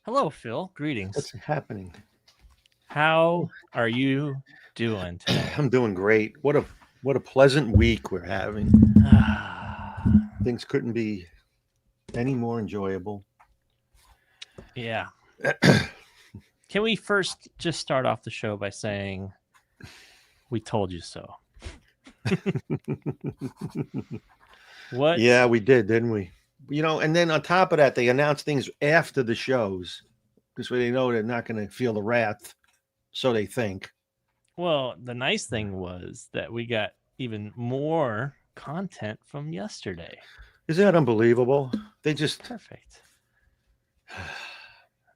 Hello, Phil. Greetings. What's happening? How are you doing today? I'm doing great. What a pleasant week we're having. Things couldn't be any more enjoyable. Yeah. Can we first just start off the show by saying we told you so? What? Yeah, we did, didn't we? And then on top of that, they announce things after the shows because they know they're not going to feel the wrath, so they think. Well, the nice thing was that we got even more content from yesterday. Isn't that unbelievable? They just Perfect.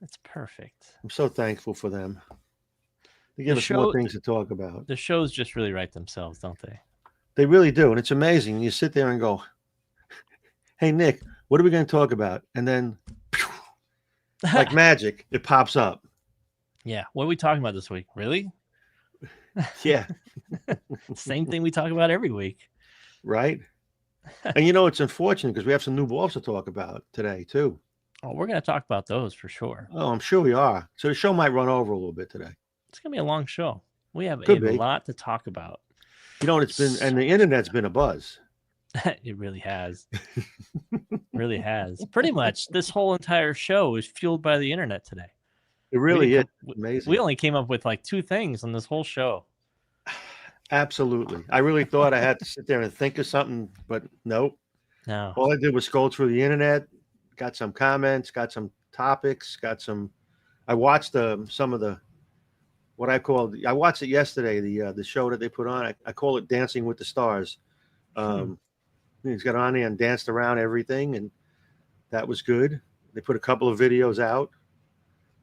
It's perfect. I'm so thankful for them. They give us more things to talk about. The shows just really write themselves, don't they? They really do, and it's amazing. You sit there and go, "Hey, Nick, what are we going to talk about?" And then, like magic, it pops up. Yeah. What are we talking about this week? Really? Yeah. Same thing we talk about every week. Right? And it's unfortunate because we have some new balls to talk about today, too. Oh, we're going to talk about those for sure. Oh, I'm sure we are. So the show might run over a little bit today. It's going to be a long show. We have Could a be. lot to talk about. It's been, and the internet's been a buzz. It really has. Really has. Pretty much this whole entire show is fueled by the internet today. It really is amazing. We only came up with like 2 things on this whole show. Absolutely. I really thought I had to sit there and think of something, but nope. No. All I did was scroll through the internet, got some comments, got some topics, I watched some of I watched it yesterday, the show that they put on. I call it Dancing with the Stars. He's got on there and danced around everything, and that was good. They put a couple of videos out,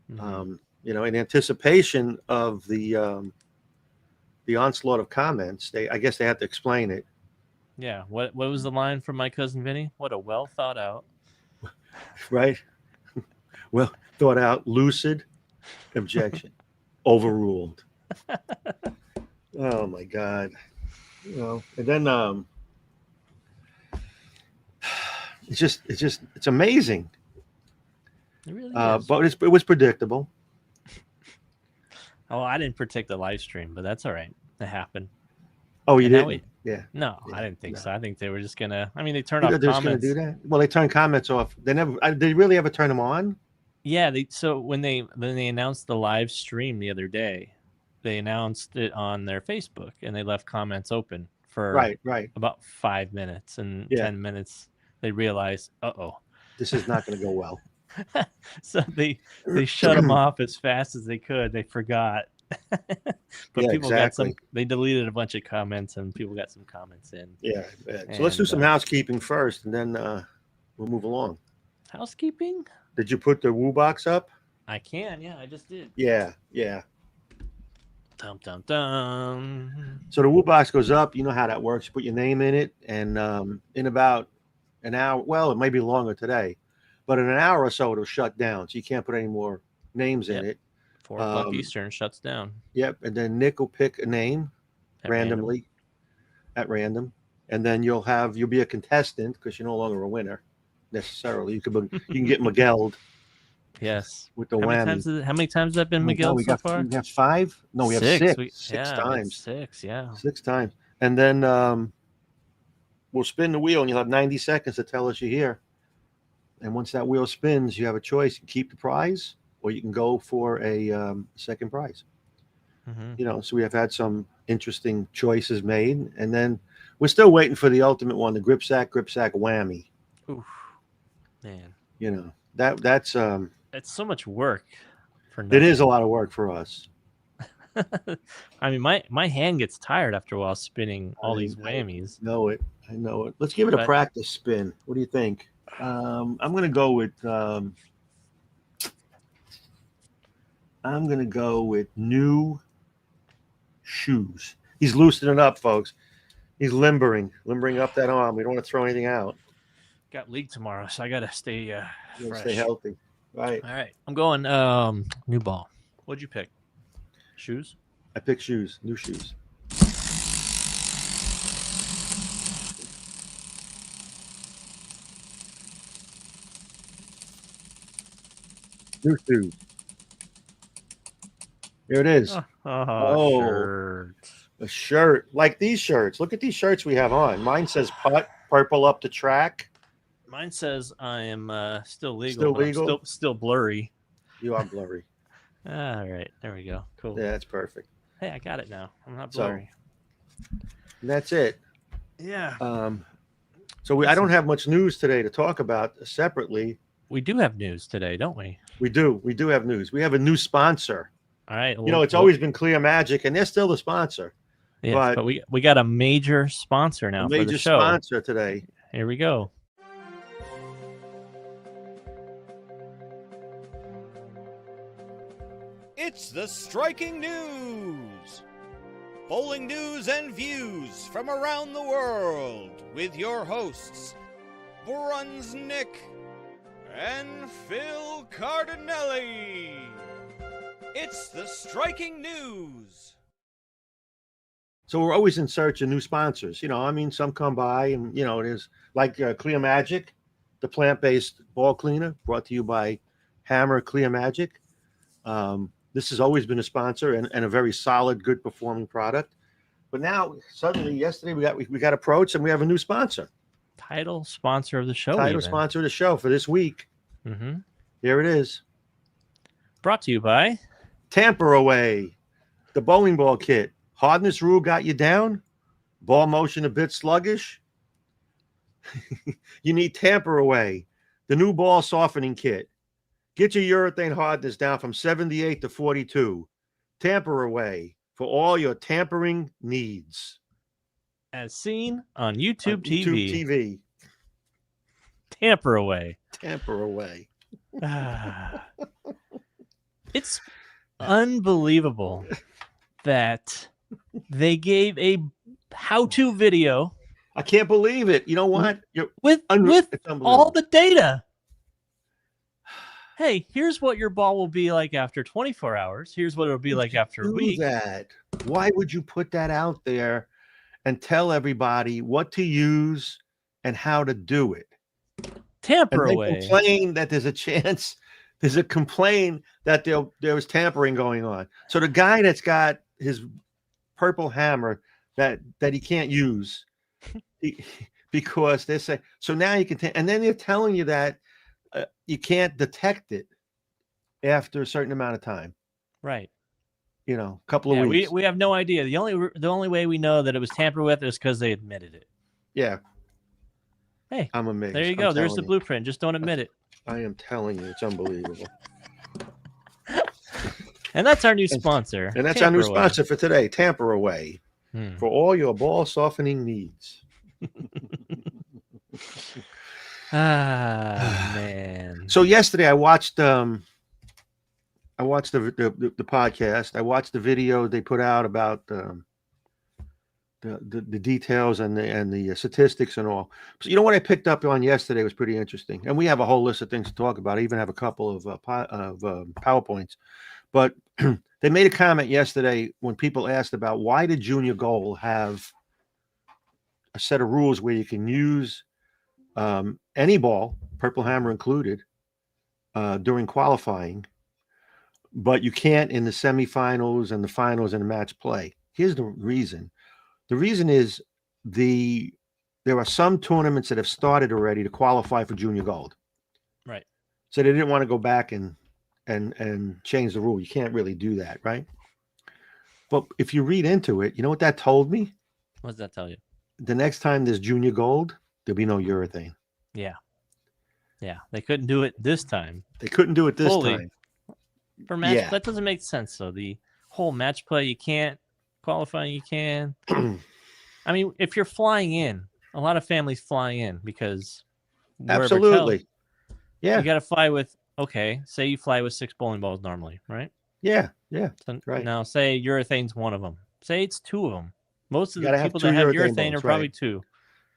in anticipation of the onslaught of comments. I guess they had to explain it. Yeah. What was the line from My Cousin Vinny? What a well thought out. Right? Well thought out, lucid objection. Overruled. Oh my God. And then it's amazing. It really is. But it was predictable. Oh, I didn't predict the live stream, but that's all right. It happened. Oh, you didn't? Yeah. No, yeah. I didn't think No. so. I think they were just gonna. I mean, they turned off They're just comments. Gonna do that? Well, they turn comments off. They never. Did they really ever turn them on? Yeah. So when they announced the live stream the other day, they announced it on their Facebook and they left comments open for right about 5 minutes, and 10 minutes they realized, this is not going to go well. So they shut them off as fast as they could. They forgot. But people got some. They deleted a bunch of comments, and people got some comments in. Yeah. So let's do some housekeeping first, and then we'll move along. Housekeeping? Did you put the Woo box up? I can. Yeah, I just did. Yeah. Dum dum dum. So the Woo box goes up. You know how that works. You put your name in it, and in about an hour. Well, it may be longer today, but in an hour or so, it'll shut down. So you can't put any more names in it. 4 o'clock Eastern shuts down. Yep, and then Nick will pick a name randomly, at random, and then you'll be a contestant because you're no longer a winner necessarily. You can get Miguel'd. Yes. With the whammy. How many times has that been Miguel so far? We have 5. No, we have 6. 6 times. 6, yeah. 6 times, and then we'll spin the wheel, and you'll have 90 seconds to tell us you're here. And once that wheel spins, you have a choice: you can keep the prize, or you can go for a second prize. So we have had some interesting choices made, and then we're still waiting for the ultimate one, the grip sack whammy. Oof, man. That's it's so much work for nothing. It is a lot of work for us. I mean, my hand gets tired after a while spinning all these whammies. I know it. Let's give it a practice spin. What do you think? I'm gonna go with new shoes. He's loosening it up, folks. He's limbering up that arm. We don't want to throw anything out. Got league tomorrow, so I gotta stay fresh. Stay healthy. Right. All right. I'm going new ball. What'd you pick? Shoes? I picked shoes. New shoes. New shoes. Here it is. Shirt. A shirt. Like these shirts. Look at these shirts we have on. Mine says putt, purple up the track. Mine says I am still legal. Still legal? I'm still blurry. You are blurry. All right. There we go. Cool. Yeah, that's perfect. Hey, I got it now. I'm not blurry. And that's it. Yeah. So I don't have much news today to talk about separately. We do have news today, don't we? We do. We do have news. We have a new sponsor. All right. It's always been Clear Magic, and they're still the sponsor. Yeah, but we got a major sponsor now. A major sponsor today. Here we go. It's the striking news. Bowling news and views from around the world with your hosts, Brunswick and Phil Cardinelli. It's the striking news. So we're always in search of new sponsors. Some come by and, it is like Clear Magic, the plant-based ball cleaner brought to you by Hammer Clear Magic. This has always been a sponsor and a very solid, good performing product. But now, suddenly, yesterday, we got approached and we have a new sponsor. Title sponsor of the show. Sponsor of the show for this week. Mm-hmm. Here it is. Brought to you by Tamper Away, the bowling ball kit. Hardness rule got you down? Ball motion a bit sluggish? You need Tamper Away, the new ball softening kit. Get your urethane hardness down from 78 to 42. Tamper Away for all your tampering needs. As seen on YouTube TV. TV. Tamper Away. Tamper Away. It's unbelievable that they gave a how-to video. I can't believe it. You know what? With all the data. Hey, here's what your ball will be like after 24 hours. Here's what it'll be like after a week. Why would you put that out there and tell everybody what to use and how to do it? Tamper Away. Complain that there's a chance. There's a complaint that there was tampering going on. So the guy that's got his purple hammer that he can't use because they say so now you can. And then they're telling you that you can't detect it after a certain amount of time. Right. A couple of weeks. We have no idea. The only way we know that it was tampered with is because they admitted it. Yeah. Hey, I'm amazed. There you go. There's the blueprint. Just don't admit it. I am telling you, it's unbelievable. And that's our new sponsor. And that's our new sponsor for today, Tamper Away, for all your ball softening needs. Man. So yesterday I watched the podcast. I watched the video they put out about the details and the statistics and all. So what I picked up on yesterday was pretty interesting. And we have a whole list of things to talk about. I even have a couple of PowerPoints. But they made a comment yesterday when people asked about why did Junior Gold have a set of rules where you can use any ball, purple hammer included, during qualifying, but you can't in the semifinals and the finals and the match play. Here's the reason. The reason is there are some tournaments that have started already to qualify for Junior Gold. Right. So they didn't want to go back and change the rule. You can't really do that, right? But if you read into it, you know what that told me? What does that tell you? The next time there's Junior Gold, there'll be no urethane. Yeah. They couldn't do it this time. They couldn't do it this time. For match, that doesn't make sense. So the whole match play, you can't. Qualifying, you can. I mean, if you're flying in, a lot of families fly in because absolutely, you got to fly with. Okay, say you fly with 6 bowling balls normally, right? Yeah, So right. Now, say urethane's one of them. Say it's 2 of them. Most of the people that have urethane are probably 2.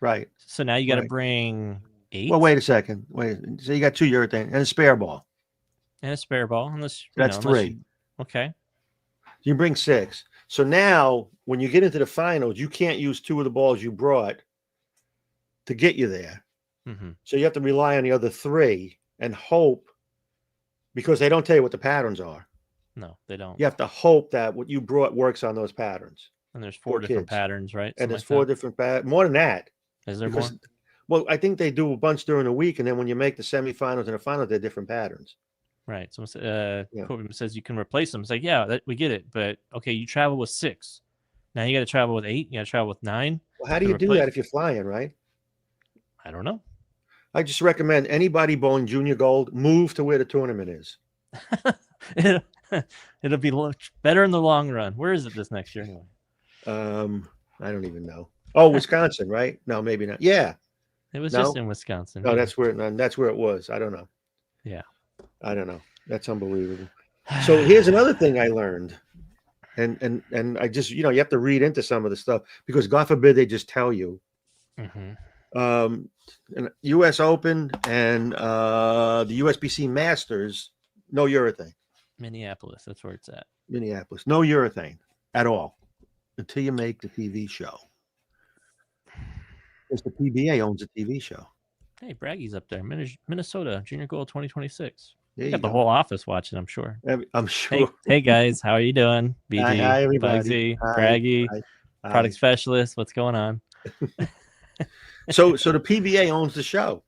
Right. So now you got to bring 8. Well, wait a second. So you got 2 urethane and a spare ball. And a spare ball. That's 3. Okay. You bring 6. So now, when you get into the finals, you can't use 2 of the balls you brought to get you there. Mm-hmm. So you have to rely on the other 3 and hope because they don't tell you what the patterns are. No, they don't. You have to hope that what you brought works on those patterns. And there's 4 different patterns, right? And there's 4 different patterns. More than that. Is there more? Well, I think they do a bunch during the week, and then when you make the semifinals and the finals, they're different patterns. Right. Someone says you can replace them. It's like, yeah, we get it, but okay, you travel with 6. Now you got to travel with 8. You got to travel with 9. Well, how do you do that if you're flying, right? I don't know. I just recommend anybody bowling junior gold move to where the tournament is. It'll be better in the long run. Where is it this next year anyway? I don't even know. Oh, Wisconsin, right? No, maybe not. Yeah, it was just in Wisconsin. No, that's where it was. I don't know. Yeah, I don't know. That's unbelievable. So here's another thing I learned, and I just you have to read into some of the stuff because God forbid they just tell you. And U.S. Open and the USBC Masters, no urethane. Minneapolis, that's where it's at. Minneapolis, no urethane at all until you make the TV show. Because the PBA owns a TV show. Hey, Braggy's up there, Minnesota Junior Gold 2026. You got the whole office watching, I'm sure. I'm sure. Hey guys, how are you doing? BG, hi everybody. Bugsy, Braggy, product specialist. What's going on? So the PBA owns the show,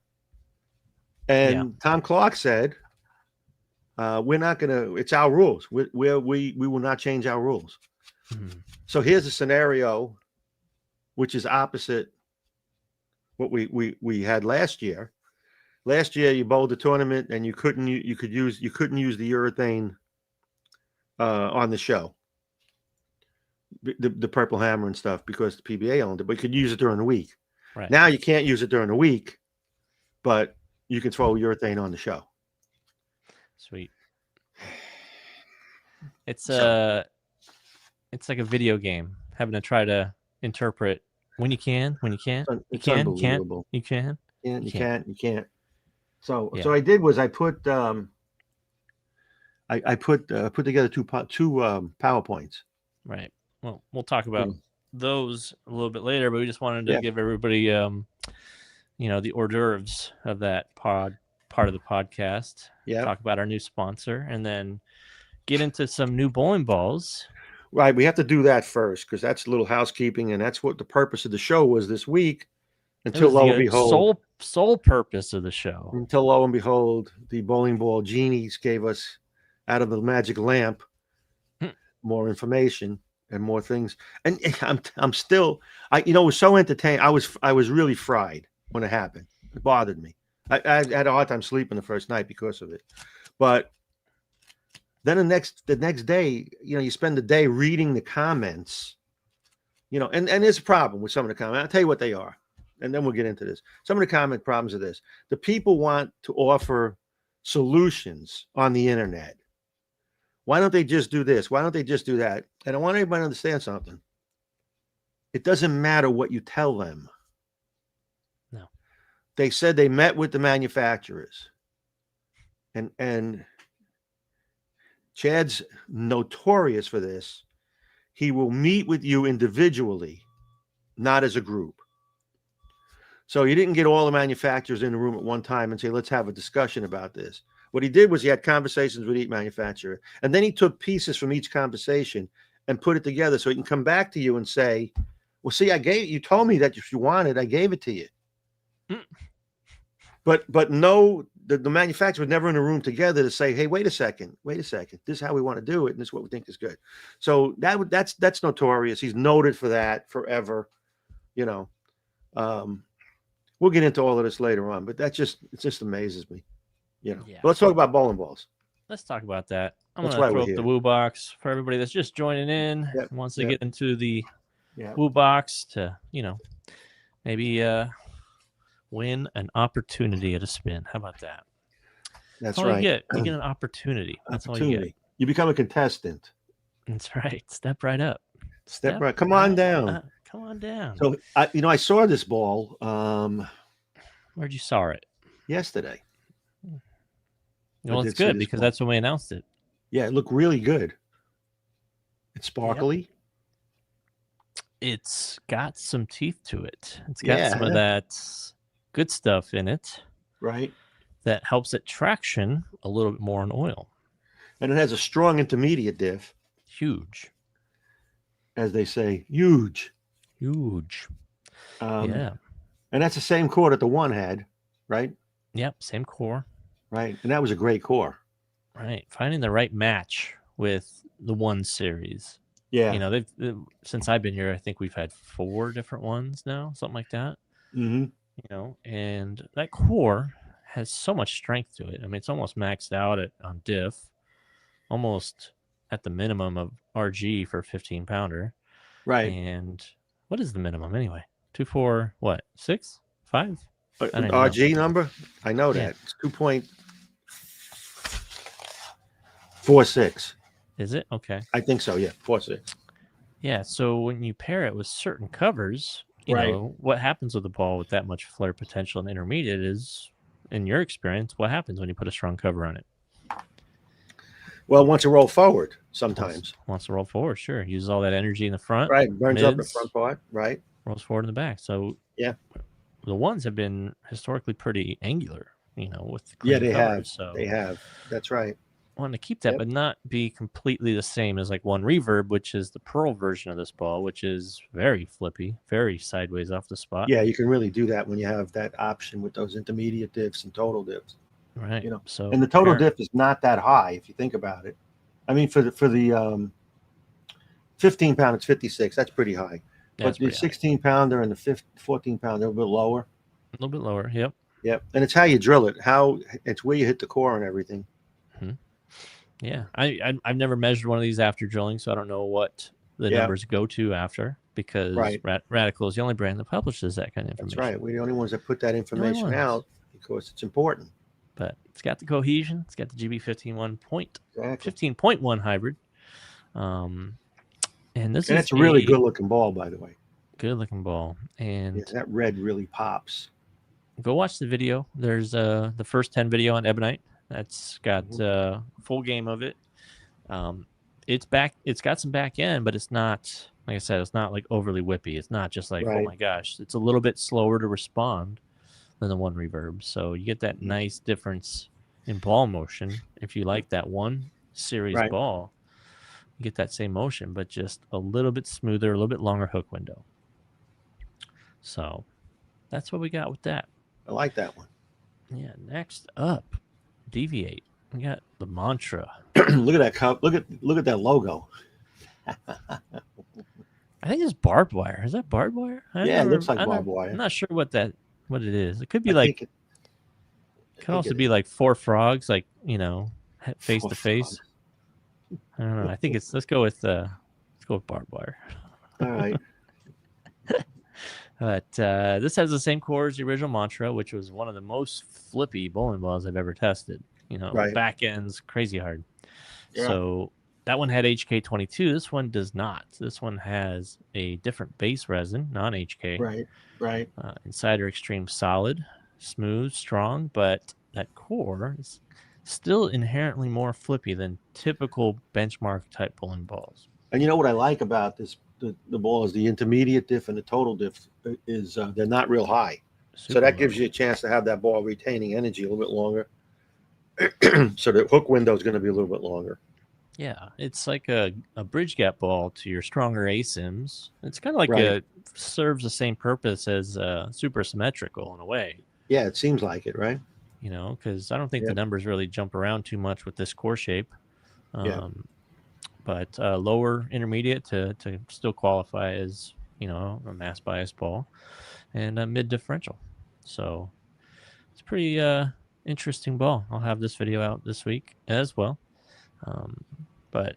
and Tom Clark said, "We're not gonna. It's our rules. We will not change our rules." So here's a scenario, which is opposite what we had last year. Last year, you bowled the tournament, and you couldn't use the urethane on the show, the Purple Hammer and stuff, because the PBA owned it, but you could use it during the week. Right. Now you can't use it during the week, but you can throw urethane on the show. Sweet. It's like a video game, having to try to interpret when you can, you can't. So I did was I put I put together two PowerPoints. Right. Well, we'll talk about those a little bit later, but we just wanted to give everybody the hors d'oeuvres of that part of the podcast. Yeah. Talk about our new sponsor and then get into some new bowling balls. Right. We have to do that first because that's a little housekeeping, and that's what the purpose of the show was this week. Until lo and behold, sole purpose of the show. Until lo and behold, the bowling ball genies gave us out of the magic lamp more information and more things. And I'm still, it was so entertaining. I was really fried when it happened. It bothered me. I had a hard time sleeping the first night because of it. But then the next day, you spend the day reading the comments, and there's a problem with some of the comments. I'll tell you what they are, and then we'll get into this. Some of the comment problems are this: the people want to offer solutions on the internet. Why don't they just do this? Why don't they just do that? And I want everybody to understand something. It doesn't matter what you tell them. No. They said they met with the manufacturers. And Chad's notorious for this. He will meet with you individually, not as a group. So he didn't get all the manufacturers in the room at one time and say, let's have a discussion about this. What he did was he had conversations with each manufacturer, and then he took pieces from each conversation and put it together so he can come back to you and say, well, see, you told me that if you wanted, I gave it to you. But no, the manufacturer was never in a room together to say, hey, wait a second. This is how we want to do it, and this is what we think is good. So that's notorious. He's noted for that forever. We'll get into all of this later on, but it just amazes me. But let's talk about bowling balls. Let's talk about that. I'm going to throw up the Woo Box for everybody that's just joining in, wants to get into the Woo Box to, maybe win an opportunity at a spin. How about that? That's right. You get an opportunity. That's all you get. You become a contestant. That's right. Step right up. Step right. Come on down. Come on down. So, I saw this ball. Where'd you saw it? Yesterday. Well, it's good because that's when we announced it. Yeah, it looked really good. It's sparkly. Yep. It's got some teeth to it. It's got some of that good stuff in it. Right. that helps it traction a little bit more on oil. And it has a strong intermediate diff. Huge. As they say, huge. Huge. Yeah. And that's the same core that the one had, right? Yep, same core. Right. And that was a great core. Right. Finding the right match with the one series. Yeah. You know, they've since I've been here, I think we've had 4 different ones now, something like that. Mm-hmm. You know, and that core has so much strength to it. I mean, it's almost maxed out on diff, almost at the minimum of RG for a 15-pounder. Right. And what is the minimum anyway? 2.4, what? 6? 5? RG number? I know that. It's 2.46. Is it? Okay. I think so, yeah. 4.6. Yeah, so when you pair it with certain covers, you know, what happens with the ball with that much flare potential and intermediate is, in your experience, what happens when you put a strong cover on it? Well, once it roll forward, sometimes. Wants to roll forward, sure. Uses all that energy in the front. Right, burns up the front part, right. Rolls forward in the back. So, yeah. The ones have been historically pretty angular, you know, with the clean covers, have. So they have. That's right. Want to keep that, but not be completely the same as like One Reverb, which is the Pearl version of this ball, which is very flippy, very sideways off the spot. Yeah, you can really do that when you have that option with those intermediate diffs and total diffs. Right. You know, so and the total diff is not that high if you think about it. I mean, for the 15-pound, it's 56. That's pretty high. But the 16-pounder and the 14-pounder are a bit lower. A little bit lower. Yep. Yep. And it's how you drill it. It's where you hit the core and everything. Mm-hmm. Yeah, I've never measured one of these after drilling, so I don't know what the numbers go to after, because Radical is the only brand that publishes that kind of information. That's right. We're the only ones that put that information out because it's important. But it's got the cohesion. It's got the GB 15.1 hybrid. And it's a really good looking ball, by the way. Good looking ball. And that red really pops. Go watch the video. There's the first 10 video on Ebonite. That's got full game of it. It's got some back end, but it's not, like I said, it's not like overly whippy. It's not just like, oh my gosh, it's a little bit slower to respond than the One Reverb. So you get that nice difference in ball motion. If you like that one series ball, you get that same motion, but just a little bit smoother, a little bit longer hook window. So that's what we got with that. I like that one. Yeah. Next up, DV8. We got the Mantra. Look at that cup. Look at that logo. I think it's barbed wire. Is that barbed wire? It looks like barbed wire. I'm not sure what it is. It could be it could also be like 4 frogs, like, you know, face to face. I don't know. I think let's go with barbed wire. All right. But this has the same core as the original Mantra, which was one of the most flippy bowling balls I've ever tested. You know, back end's crazy hard. Yeah. So that one had HK22. This one does not. This one has a different base resin, non-HK. Right. Insider Extreme Solid, smooth, strong, but that core is still inherently more flippy than typical benchmark type bowling balls. And you know what I like about this? The ball is the intermediate diff and the total diff is they're not real high. So that gives you a chance to have that ball retaining energy a little bit longer. So the hook window is going to be a little bit longer. Yeah, it's like a bridge gap ball to your stronger ASIMs. It's kind of like serves the same purpose as super symmetrical in a way. Yeah, it seems like it, right? You know, because I don't think the numbers really jump around too much with this core shape. But lower intermediate to still qualify as, you know, a mass bias ball, and a mid differential. So it's a pretty interesting ball. I'll have this video out this week as well. But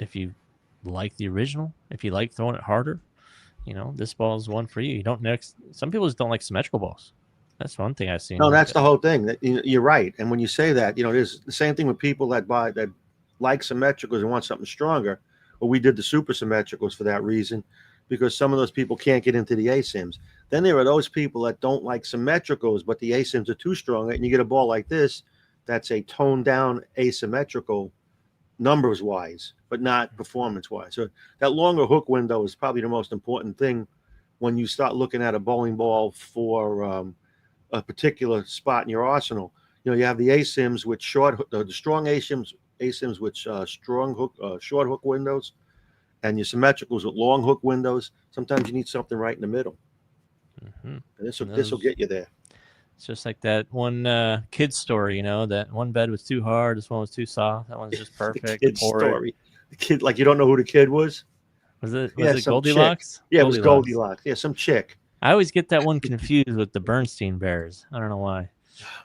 if you like the original, if you like throwing it harder, you know, this ball is one for you. Some people just don't like symmetrical balls. That's one thing I've seen. No, that's the whole thing. You're right. And when you say that, you know, there's the same thing with people that like symmetricals and want something stronger. Well, we did the super symmetricals for that reason, because some of those people can't get into the ASIMs. Then there are those people that don't like symmetricals, but the ASIMs are too strong, and you get a ball like this that's a toned down asymmetrical numbers wise, but not performance wise. So that longer hook window is probably the most important thing when you start looking at a bowling ball for a particular spot in your arsenal. You have the ASIMs with the strong ASIMs with strong hook, short hook windows, and your symmetricals with long hook windows. Sometimes you need something right in the middle. And this will get you there. It's just like that one kid story, that one bed was too hard, this one was too soft, that one's just perfect. The kid story. The kid, like, you don't know who the kid was? Was it Goldilocks? Chick. Yeah, it was Goldilocks. Yeah, some chick. I always get that one confused with the Bernstein Bears. I don't know why.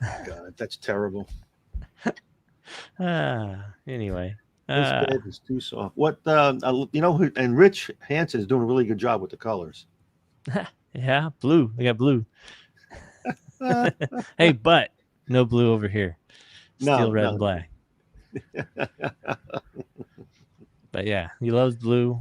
Oh, God, that's terrible. Anyway. This bed is too soft. What, and Rich Hansen is doing a really good job with the colors. Yeah, blue. They got blue. Hey, but no blue over here. Steel red and black. But yeah, he loves blue,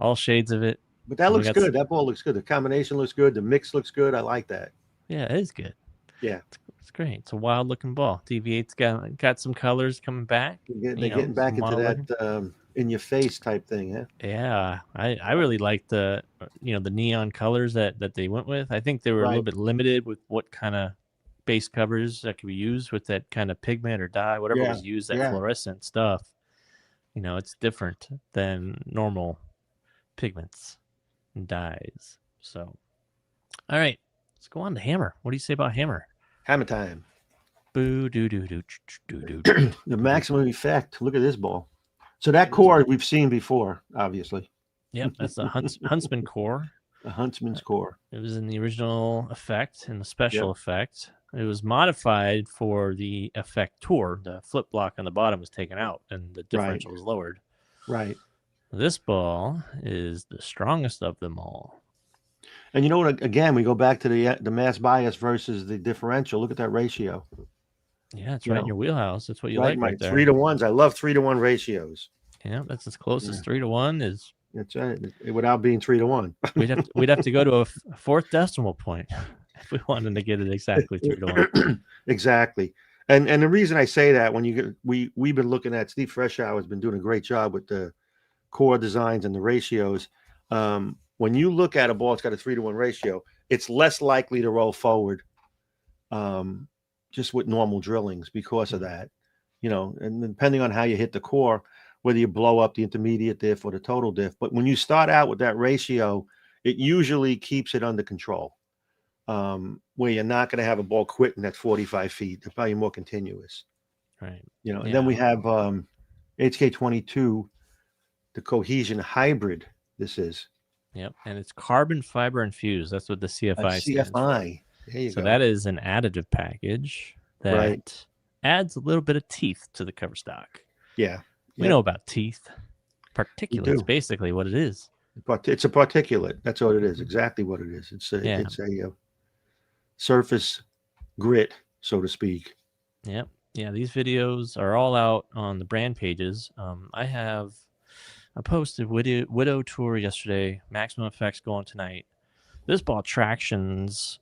all shades of it. But that looks good. That ball looks good. The combination looks good. The mix looks good. I like that. Yeah, it is good. Yeah, it's great. It's a wild looking ball. DV8's got some colors coming back. They're getting back into that in your face type thing, huh? Yeah, I really like the neon colors that they went with. I think they were a little bit limited with what kind of base covers that could be used with that kind of pigment or dye, whatever was used, that fluorescent stuff. It's different than normal pigments and dyes. So, all right, let's go on to hammer. What do you say about hammer? Hammer time. Boo doo doo doo doo doo. The maximum effect. Look at this ball. So that core we've seen before, obviously. Yep, that's the Huntsman core. The Huntsman's core. It was in the original effect and the special effect. It was modified for the effect tour. The flip block on the bottom was taken out and the differential was lowered. Right. This ball is the strongest of them all. And you know what? Again, we go back to the mass bias versus the differential. Look at that ratio. Yeah, it's right in your wheelhouse. That's what you like right there. 3-to-1s. I love 3-to-1 ratios. Yeah, that's as close as 3-to-1 is. That's right. Without being 3-to-1. We'd have to go to a fourth decimal point if we wanted to get it exactly 3-to-1. Exactly. And the reason I say that, we've been looking at, Steve Freshour has been doing a great job with the core designs and the ratios. When you look at a ball that's got a 3-to-1 ratio, it's less likely to roll forward just with normal drillings because of that. And depending on how you hit the core, whether you blow up the intermediate diff or the total diff. But when you start out with that ratio, it usually keeps it under control, where you're not going to have a ball quitting at 45 feet. They're probably more continuous. Right. And then we have HK22, the cohesion hybrid. This is. Yep. And it's carbon fiber infused. That's what the CFI stands CFI. There you go. So that is an additive package that adds a little bit of teeth to the cover stock. Yeah. We know about teeth. Particulate's basically what it is. But it's a particulate. That's what it is. Exactly what it is. It's a surface grit, so to speak. Yep. Yeah, these videos are all out on the brand pages. I posted Widow Tour yesterday, Maximum Effects going tonight. This ball tractions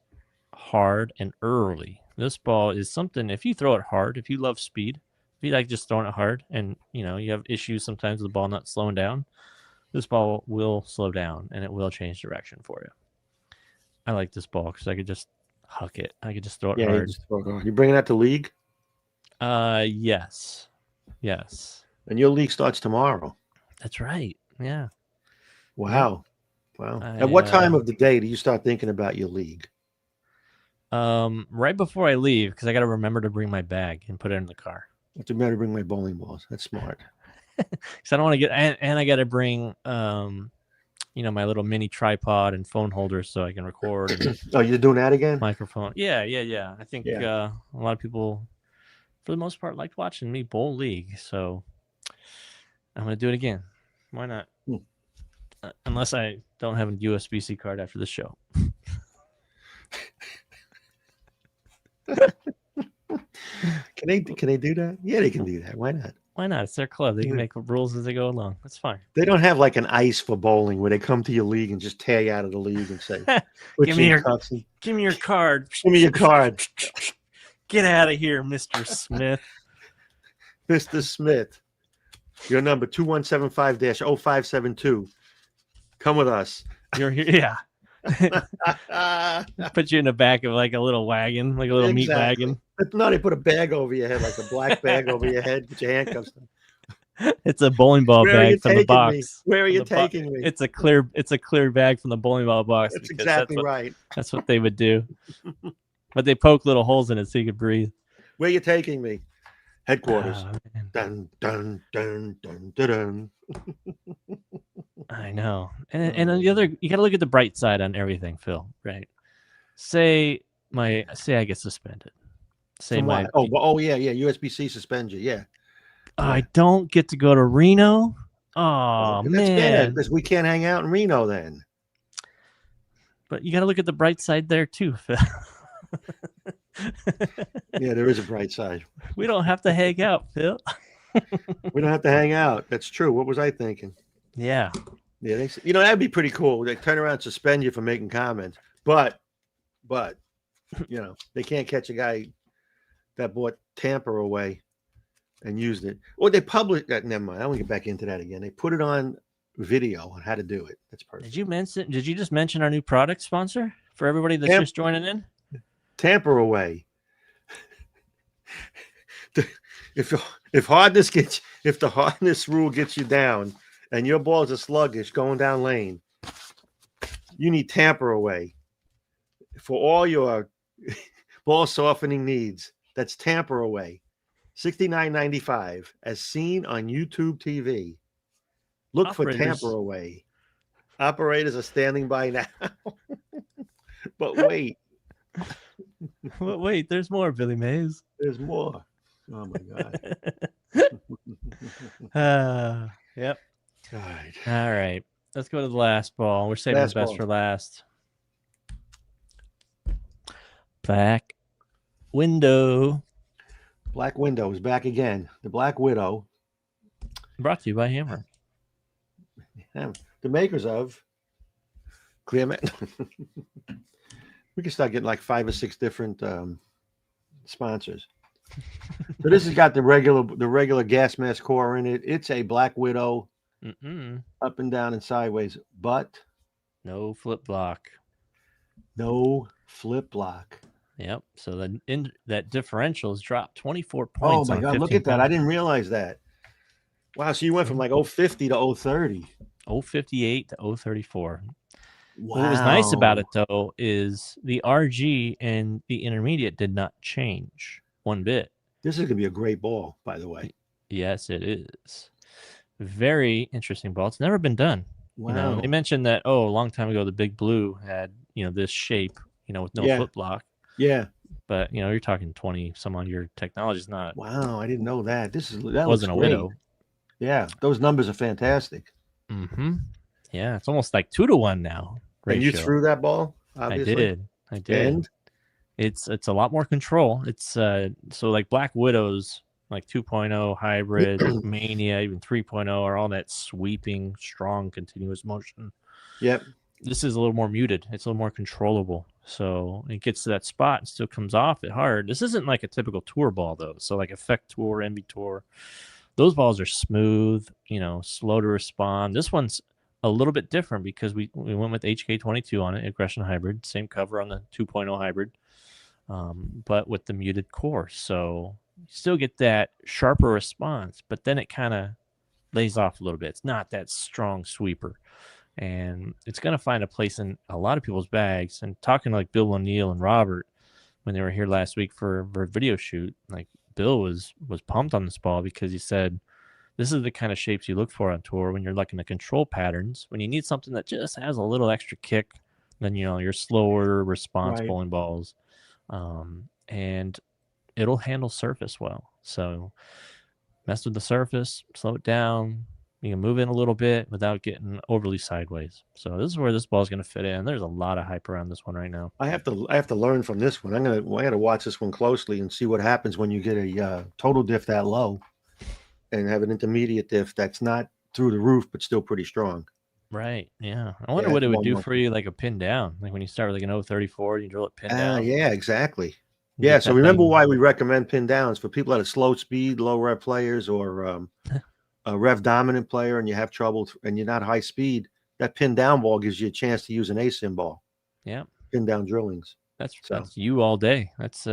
hard and early. This ball is something, if you throw it hard, if you love speed, if you like just throwing it hard and you have issues sometimes with the ball not slowing down, this ball will slow down and it will change direction for you. I like this ball because I could just huck it. I could just throw it hard. You bringing that to league? Yes. And your league starts tomorrow. That's right. Yeah. Wow. At what time of the day do you start thinking about your league? Right before I leave, because I got to remember to bring my bag and put it in the car. I better bring my bowling balls. That's smart. Because I don't want to get, and I got to bring, my little mini tripod and phone holder so I can record. And oh, you're doing that again? Microphone. Yeah. I think a lot of people, for the most part, liked watching me bowl league. So I'm going to do it again. Why not? Unless I don't have a USBC card after the show. Can they do that? Yeah, they can do that. Why not? Why not? It's their club. They can make rules as they go along. That's fine. They don't have like an ice for bowling where they come to your league and just tear you out of the league and say, give me your card. Give me your card. Get out of here, Mr. Smith. Mr. Smith. Your number 2175-0572. Come with us. You're here. Yeah. Put you in the back of like a little wagon, like a little meat wagon. No, they put a bag over your head, like a black bag over your head, put your handcuffs on. It's a bowling ball bag from the box. Where are you taking me? It's a clear bag from the bowling ball box. That's exactly right. That's what they would do. But they poke little holes in it so you could breathe. Where are you taking me? Headquarters. Oh, dun, dun, dun, dun, dun, dun. I know. And on the other, you got to look at the bright side on everything, Phil, right? Say I get suspended. Yeah, USBC suspend you. Yeah. I don't get to go to Reno. Oh, man. Because we can't hang out in Reno then. But you got to look at the bright side there too, Phil. Yeah, there is a bright side. We don't have to hang out, Phil. We don't have to hang out. That's true. What was I thinking? Yeah. Yeah, that'd be pretty cool. They turn around and suspend you for making comments. But they can't catch a guy that bought Tamper away and used it. Or they published that. Never mind. I won't get back into that again. They put it on video on how to do it. That's perfect. Did you just mention our new product sponsor for everybody that's just joining in? Tamper away. If the hardness rule gets you down and your balls are sluggish going down lane, you need Tamper away for all your ball softening needs. That's Tamper away. $69.95 as seen on YouTube TV. Look for Tamper away. Operators are standing by now. But wait. Wait, there's more, Billy Mays. There's more. Oh my God. Yep. All right. Let's go to the last ball. We're saving the best for last. Black Widow. Black Widow is back again. The Black Widow. Brought to you by Hammer. The makers of Clearman. We can start getting like 5 or 6 different sponsors. So this has got the regular gas mask core in it. It's a Black Widow, up and down and sideways, but no flip block. No flip block. Yep. So that differential has dropped 24 points. Oh my God! Look at that! I didn't realize that. Wow! So you went from like 050 to 030. 058 to 034. Wow. What was nice about it though is the RG and the intermediate did not change one bit. This is gonna be a great ball, by the way. Yes, it is. Very interesting ball. It's never been done. Wow. They mentioned that a long time ago the Big Blue had this shape, with no flip block. Yeah. But you're talking 20 some odd year technology is not. Wow, I didn't know that. That wasn't a widow. Yeah, those numbers are fantastic. Mm-hmm. Yeah, it's almost like 2-to-1 now. And you threw that ball? Obviously. I did. And it's a lot more control. It's so like Black Widows, like 2.0 hybrid, Mania, even 3.0 are all that sweeping, strong, continuous motion. Yep. This is a little more muted. It's a little more controllable. So it gets to that spot and still comes off it hard. This isn't like a typical tour ball though. So like Effect Tour, MB Tour, those balls are smooth, slow to respond. This one's a little bit different because we went with HK22 on it, aggression hybrid, same cover on the 2.0 hybrid, but with the muted core. So you still get that sharper response, but then it kind of lays off a little bit. It's not that strong sweeper. And it's going to find a place in a lot of people's bags. And talking to like Bill O'Neill and Robert when they were here last week for a video shoot, like Bill was pumped on this ball because he said, this is the kind of shapes you look for on tour when you're looking to control patterns. When you need something that just has a little extra kick than your slower response bowling balls, and it'll handle surface well. So mess with the surface, slow it down. You can move in a little bit without getting overly sideways. So this is where this ball is going to fit in. There's a lot of hype around this one right now. I have to learn from this one. I got to watch this one closely and see what happens when you get a total diff that low. And have an intermediate diff that's not through the roof, but still pretty strong. Right. Yeah. I wonder what it would do for you, like a pin down. Like when you start with like an 034, you drill it pin down. Yeah, exactly. Yeah. So remember why we recommend pin downs for people at a slow speed, low rev players, or a rev dominant player, and you have trouble and you're not high speed. That pin down ball gives you a chance to use an ASIM ball. Yeah. Pin down drillings. That's you all day. That's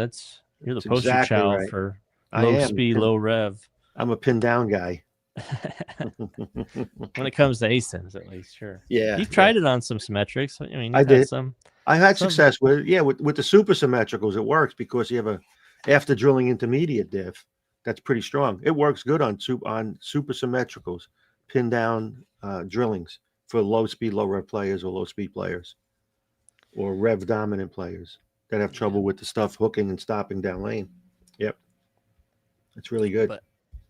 You're the poster child for low speed, low rev. I'm a pin down guy. When it comes to ASINs, at least, sure. Yeah. You've tried it on some symmetrics. I mean, I did. I had success with it. Yeah, with the super symmetricals, it works because you have a after drilling intermediate diff that's pretty strong. It works good on super symmetricals, pin down drillings for low speed, low rev players or low speed players or rev dominant players that have trouble with the stuff hooking and stopping down lane. Yep. It's really good. But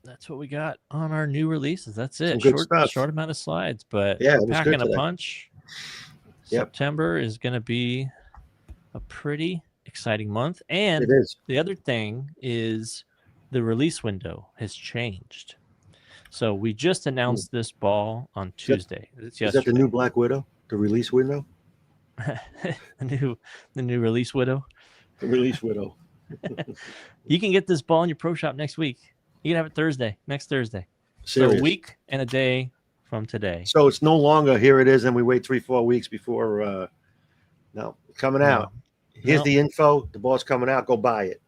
that's what we got on our new releases. That's it. Short amount of slides, but yeah, packing a punch. Yep. September is going to be a pretty exciting month. And it is. The other thing is the release window has changed. So we just announced this ball on Tuesday. Is that the new Black Widow? The release window? the new release widow. The release widow. You can get this ball in your pro shop next week. You can have it next Thursday. Serious? So a week and a day from today. So it's no longer here it is, and we wait 3-4 weeks before coming out. Here's the info. The ball's coming out. Go buy it.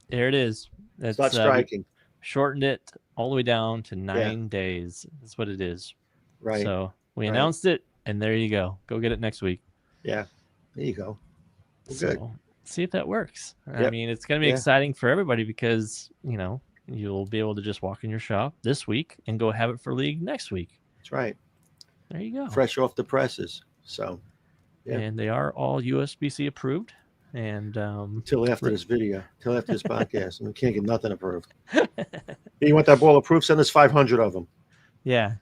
There it is. Start striking. Shortened it all the way down to 9 days. That's what it is. Right. So we announced it, and there you go. Go get it next week. Yeah. There you go. Good. See if that works. Yep. I mean, it's going to be exciting for everybody because, you'll be able to just walk in your shop this week and go have it for league next week. That's right. There you go. Fresh off the presses. So, and they are all USBC approved. And until after this video, until after this podcast, we can't get nothing approved. You want that ball approved? Send us 500 of them. Yeah.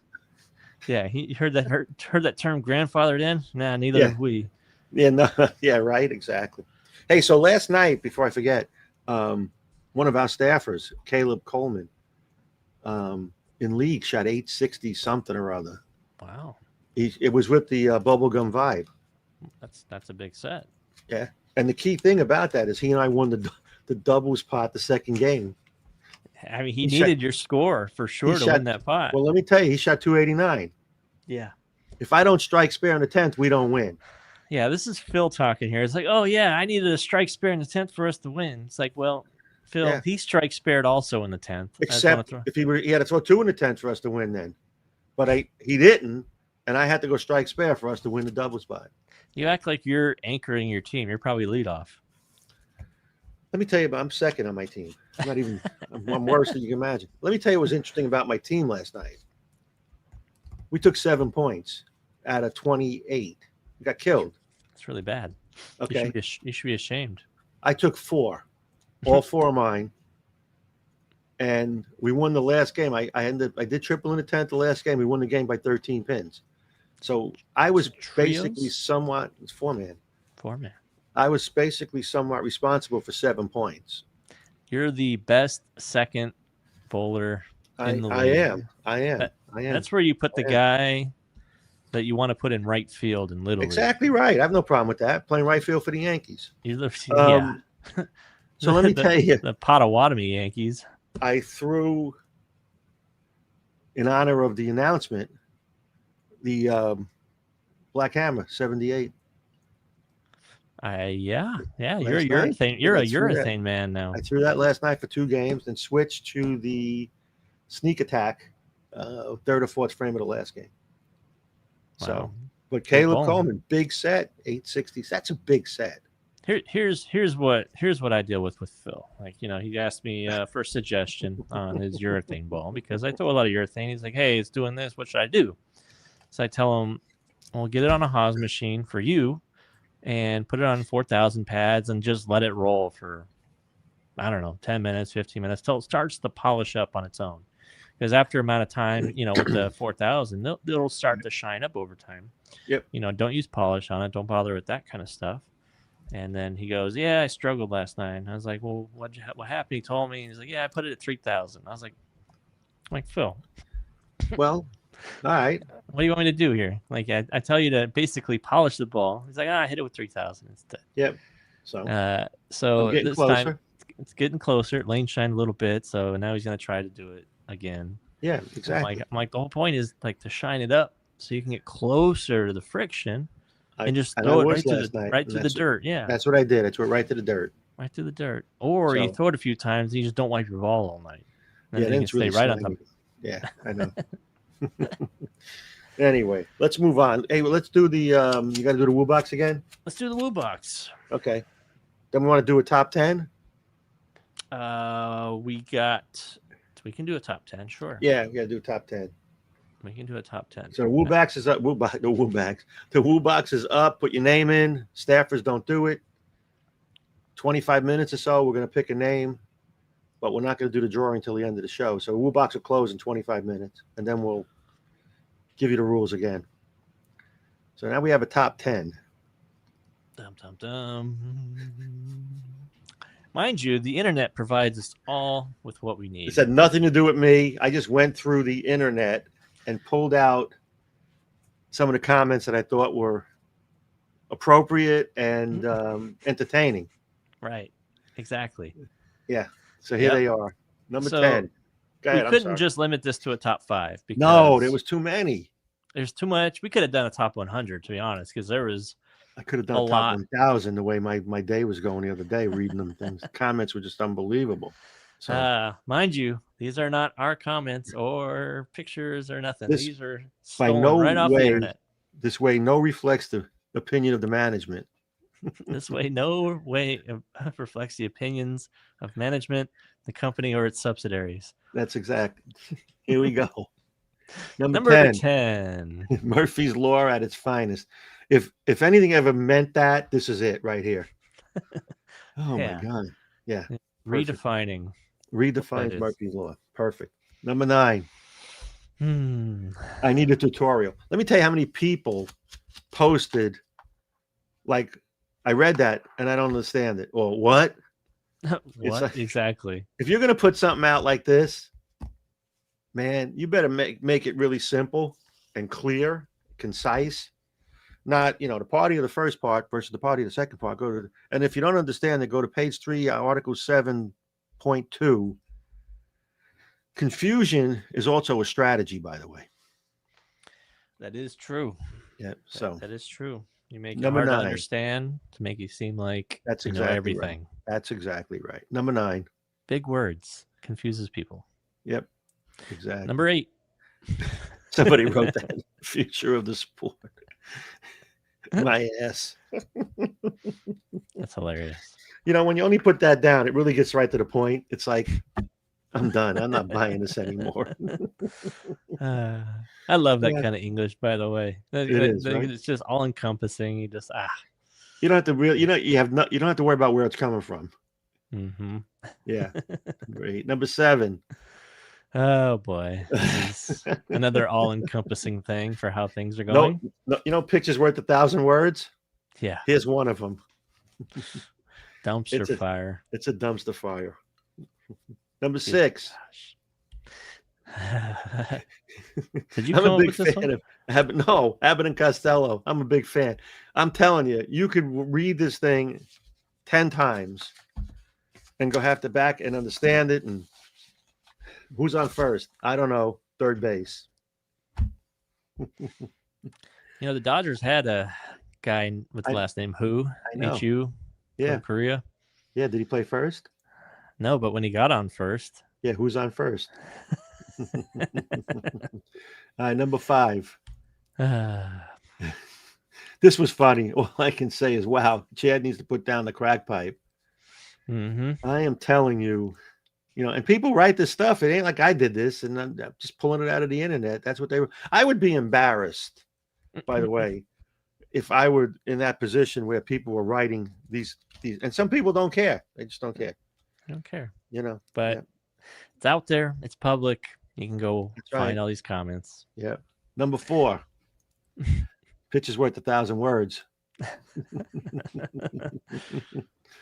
He heard that term grandfathered in. Nah, neither have we. Yeah. No. Yeah. Right. Exactly. Hey, so last night, before I forget, one of our staffers, Caleb Coleman, in league shot 860 something or other. Wow. It was with the bubblegum vibe. That's a big set. Yeah. And the key thing about that is he and I won the doubles pot the second game. I mean, he needed your score for sure to win that pot. Well, let me tell you, he shot 289. Yeah. If I don't strike spare in the 10th, we don't win. Yeah, this is Phil talking here. It's like, oh, yeah, I needed a strike spare in the 10th for us to win. It's like, well, Phil, he strike spared also in the 10th. Except if he had to throw 2 in the 10th for us to win then. But he didn't, and I had to go strike spare for us to win the double spot. You act like you're anchoring your team. You're probably lead off. Let me tell you, I'm second on my team. I'm not even I'm worse than you can imagine. Let me tell you what was interesting about my team last night. We took 7 points out of 28. We got killed. It's really bad. Okay. You should be ashamed. I took 4. All 4 of mine. And we won the last game. I did triple in the 10th the last game. We won the game by 13 pins. So I was basically somewhat – it's 4-man. 4-man. I was basically somewhat responsible for 7 points. You're the best second bowler in the league. I am. That's where you put the guy that you want to put in right field in Little League. Exactly right. I have no problem with that. Playing right field for the Yankees. Yeah. So let me tell you. The Potawatomi Yankees. I threw, in honor of the announcement, the Black Hammer 78. You're a urethane man now. I threw that last night for 2 games and switched to the sneak attack, 3rd or 4th frame of the last game. Wow. So, but Caleb Coleman, big set, 860. That's a big set. Here's what I deal with Phil. Like, he asked me for a suggestion on his urethane ball because I throw a lot of urethane. He's like, hey, it's doing this. What should I do? So I tell him, well, get it on a Haas machine for you and put it on 4,000 pads and just let it roll for, I don't know, 10 minutes, 15 minutes till it starts to polish up on its own. Because after amount of time, with the 4,000, it'll start to shine up over time. Yep. Don't use polish on it. Don't bother with that kind of stuff. And then he goes, yeah, I struggled last night. And I was like, well, what happened? He told me. He's like, yeah, I put it at 3,000. I was like, Phil. Well, all right. What do you want me to do here? Like, I tell you to basically polish the ball. He's like, I hit it with 3,000 instead. Yep. So this closer. time it's getting closer. Lane shined a little bit. So now he's going to try to do it again. Yeah, exactly. I'm like, the whole point is like to shine it up so you can get closer to the friction and just throw it right to the dirt. Yeah. That's what I did. I threw it right to the dirt. Right through the dirt. Or you throw it a few times and you just don't wipe your ball all night. And then you can stay right on top. Yeah, I know. Anyway, let's move on. Hey, let's do the, you got to do the Woo Box again? Let's do the Woo Box. Okay. Then we want to do a top 10? We can do a top 10, sure. Yeah, we got to do a top 10. We can do a top 10. So Woo Box is up. The Woo Box is up. Put your name in. Staffers don't do it. 25 minutes or so, we're going to pick a name, but we're not going to do the drawing until the end of the show. So Woo Box will close in 25 minutes, and then we'll give you the rules again. So now we have a top 10. Mind you, the internet provides us all with what we need. This had nothing to do with me. I just went through the internet and pulled out some of the comments that I thought were appropriate and entertaining. Right. Exactly. Yeah. So here they are. Number 10. Go ahead. We couldn't just limit this to a top 5. Because no, there was too many. There's too much. We could have done a top 100, to be honest, because there was I could have done a top 1,000 the way my day was going the other day, reading them things. The comments were just unbelievable. So, mind you, these are not our comments or pictures or nothing. These are stolen right off the internet. This way, no reflects the opinion of the management. This way, no way reflects the opinions of management, the company, or its subsidiaries. That's exact. Here we go. Number 10. Murphy's Law at its finest. If anything ever meant that, this is it right here. Oh my God. Yeah. Redefines Murphy's Law. Perfect. Number 9. I need a tutorial. Let me tell you how many people posted, like, I read that and I don't understand it. Or what? What exactly? If you're going to put something out like this, man, you better make it really simple and clear, concise. Not, the party of the first part versus the party of the second part. And if you don't understand it, go to page 3, Article 7.2. Confusion is also a strategy, by the way. That is true. Yeah, so that is true. You make it hard 9. to understand to make you seem like that's exactly know everything. Right. That's exactly right. Number 9. Big words confuses people. Yep, exactly. Number 8. Somebody wrote that. Future of the sport. My ass. That's hilarious. When you only put that down, it really gets right to the point. It's like, I'm done. I'm not buying this anymore. I love that kind of English, by the way. It is, right? It's just all encompassing. You just You don't have to you don't have to worry about where it's coming from. Mm-hmm. Yeah. Great. Number 7. Oh boy. Another all-encompassing thing for how things are going. No, picture's worth 1,000 words. Yeah. Here's one of them. Dumpster fire. It's a dumpster fire. Number 6. Did you come up with this one? Abbott and Costello. I'm a big fan. I'm telling you, you could read this thing 10 times and go half the back and understand it. And who's on first? I don't know. Third base. The Dodgers had a guy with the last name Hu. H-U. Yeah. From Korea. Yeah. Did he play first? No, but when he got on first. Yeah. Who's on first? All right. Number 5. This was funny. All I can say is, wow, Chad needs to put down the crack pipe. Mm-hmm. I am telling you, and people write this stuff. It ain't like I did this and I'm just pulling it out of the internet. That's what they were. I would be embarrassed, by the way, if I were in that position where people were writing these, and some people don't care. They just don't care. They don't care. But it's out there. It's public. You can go find all these comments. Yeah. Number 4. Picture's worth 1,000 words.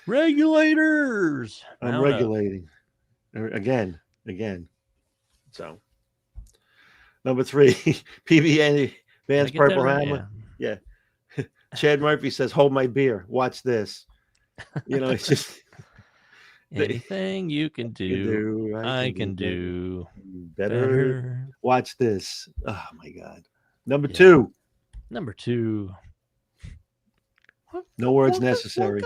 Regulators. I'm regulating. Again. So, number 3, PBA Vans Purple Hammer. Yeah. Chad Murphy says, "Hold my beer. Watch this." It's just anything you can do, I can do better. Watch this. Oh my God. Number 2. Number 2. No words necessary.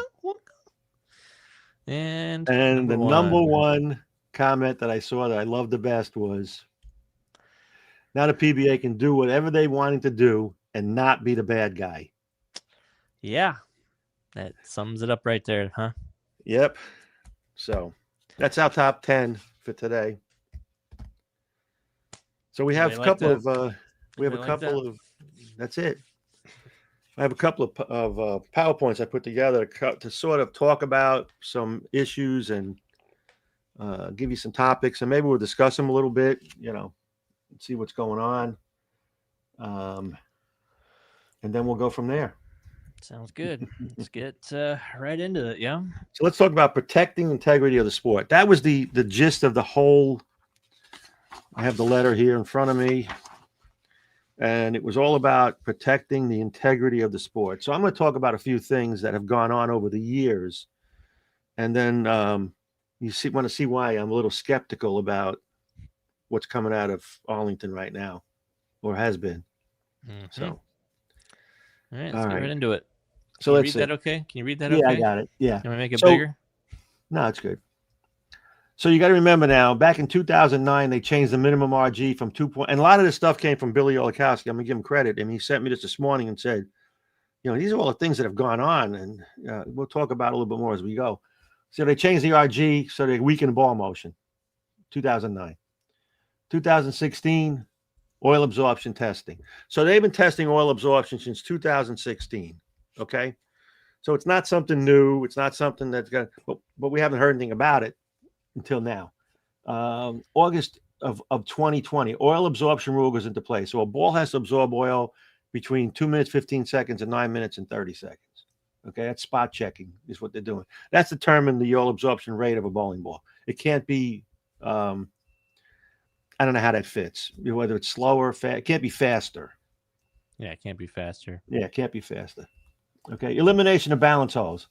And the number one comment that I saw that I loved the best was, now the PBA can do whatever they wanted to do and not be the bad guy. Yeah. That sums it up right there, huh? Yep. So that's our top 10 for today. So we have a couple of that's it. I have a couple of PowerPoints I put together to sort of talk about some issues and give you some topics, and maybe we'll discuss them a little bit, see what's going on. And then we'll go from there. Sounds good. Let's get right into it. Yeah. So let's talk about protecting the integrity of the sport. That was the gist of the whole. I have the letter here in front of me, and it was all about protecting the integrity of the sport. So I'm going to talk about a few things that have gone on over the years, and then you want to see why I'm a little skeptical about what's coming out of Arlington right now, or has been. Mm-hmm. So, all right, let's get right into it. So let's read that. Okay, can you read that? Yeah, okay? I got it. Yeah. Can we make it bigger? No, it's good. So you got to remember now, back in 2009, they changed the minimum RG from 2 point. And a lot of this stuff came from Billy Olikowski. I'm going to give him credit. And he sent me this morning and said, these are all the things that have gone on. And we'll talk about it a little bit more as we go. So they changed the RG so they weakened ball motion. 2009. 2016, oil absorption testing. So they've been testing oil absorption since 2016. Okay. So it's not something new. It's not something that's going to, but we haven't heard anything about it until now. August of 2020, oil absorption rule goes into place. So a ball has to absorb oil between 2 minutes, 15 seconds and 9 minutes and 30 seconds. Okay, that's spot checking is what they're doing. That's determined the oil absorption rate of a bowling ball. It can't be, I don't know how that fits, whether it's slower or it can't be faster. Yeah, it can't be faster. Yeah, it can't be faster. Okay, elimination of balance holes.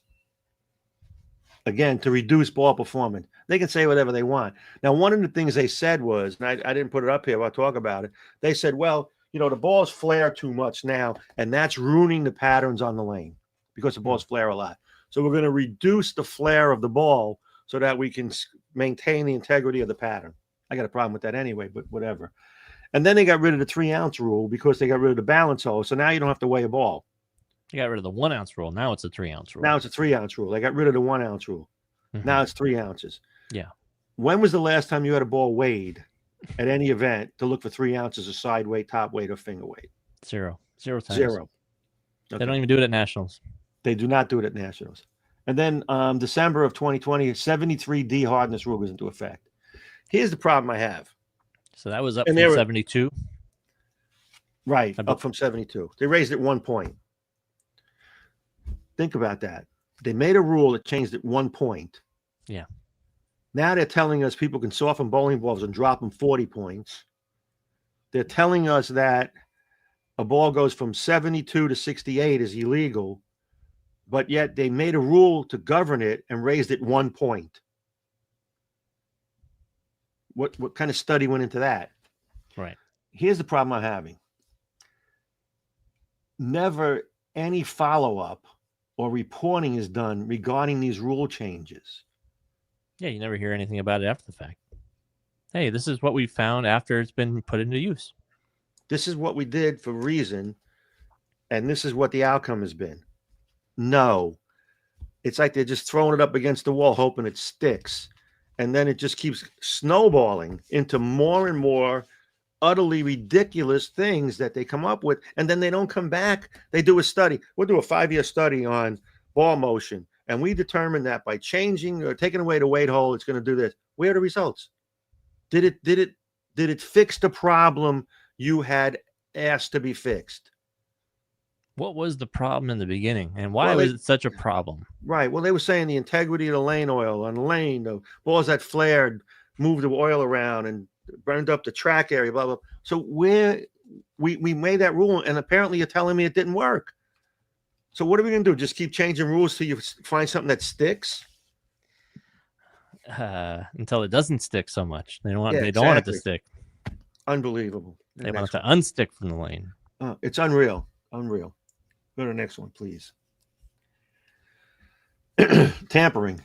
Again, to reduce ball performance. They can say whatever they want. Now, one of the things they said was, and I didn't put it up here, but I'll talk about it. They said, well, the balls flare too much now, and that's ruining the patterns on the lane because the balls flare a lot. So we're going to reduce the flare of the ball so that we can maintain the integrity of the pattern. I got a problem with that anyway, but whatever. And then they got rid of the 3-ounce rule because they got rid of the balance hole. So now you don't have to weigh a ball. You got rid of the 1-ounce rule. Now it's a 3-ounce rule. Now it's a 3-ounce rule. They got rid of the 1-ounce rule. Mm-hmm. Now it's 3 ounces. Yeah. When was the last time you had a ball weighed at any event to look for 3 ounces of side weight, top weight, or finger weight? Zero times. Zero. Okay. They don't even do it at nationals. They do not do it at nationals. And then December of 2020, 73D hardness rule goes into effect. Here's the problem I have. So that was up from 72? Right, up from 72. They raised it 1 point. Think about that. They made a rule that changed it 1 point. Yeah. Now they're telling us people can soften bowling balls and drop them 40 points. They're telling us that a ball goes from 72 to 68 is illegal, but yet they made a rule to govern it and raised it 1 point. What kind of study went into that? Right. Here's the problem I'm having. Never any follow-up or reporting is done regarding these rule changes. Yeah, you never hear anything about it after the fact. Hey, this is what we found after it's been put into use. This is what we did for a reason, and this is what the outcome has been. No. It's like they're just throwing it up against the wall, hoping it sticks. And then it just keeps snowballing into more and more utterly ridiculous things that they come up with. And then they don't come back. They do a study. We'll do a 5-year study on ball motion. And we determined that by changing or taking away the weight hole, it's going to do this. Where are the results? Did it fix the problem you had asked to be fixed? What was the problem in the beginning, and why was it such a problem? Right. Well, they were saying the integrity of the lane oil on the lane, the balls that flared, moved the oil around and burned up the track area, blah, blah. So we made that rule, and apparently you're telling me it didn't work. So what are we going to do? Just keep changing rules till you find something that sticks? Until it doesn't stick so much. They don't want it to stick. Unbelievable. They want it to unstick from the lane. It's unreal. Unreal. Go to the next one, please. Tampering.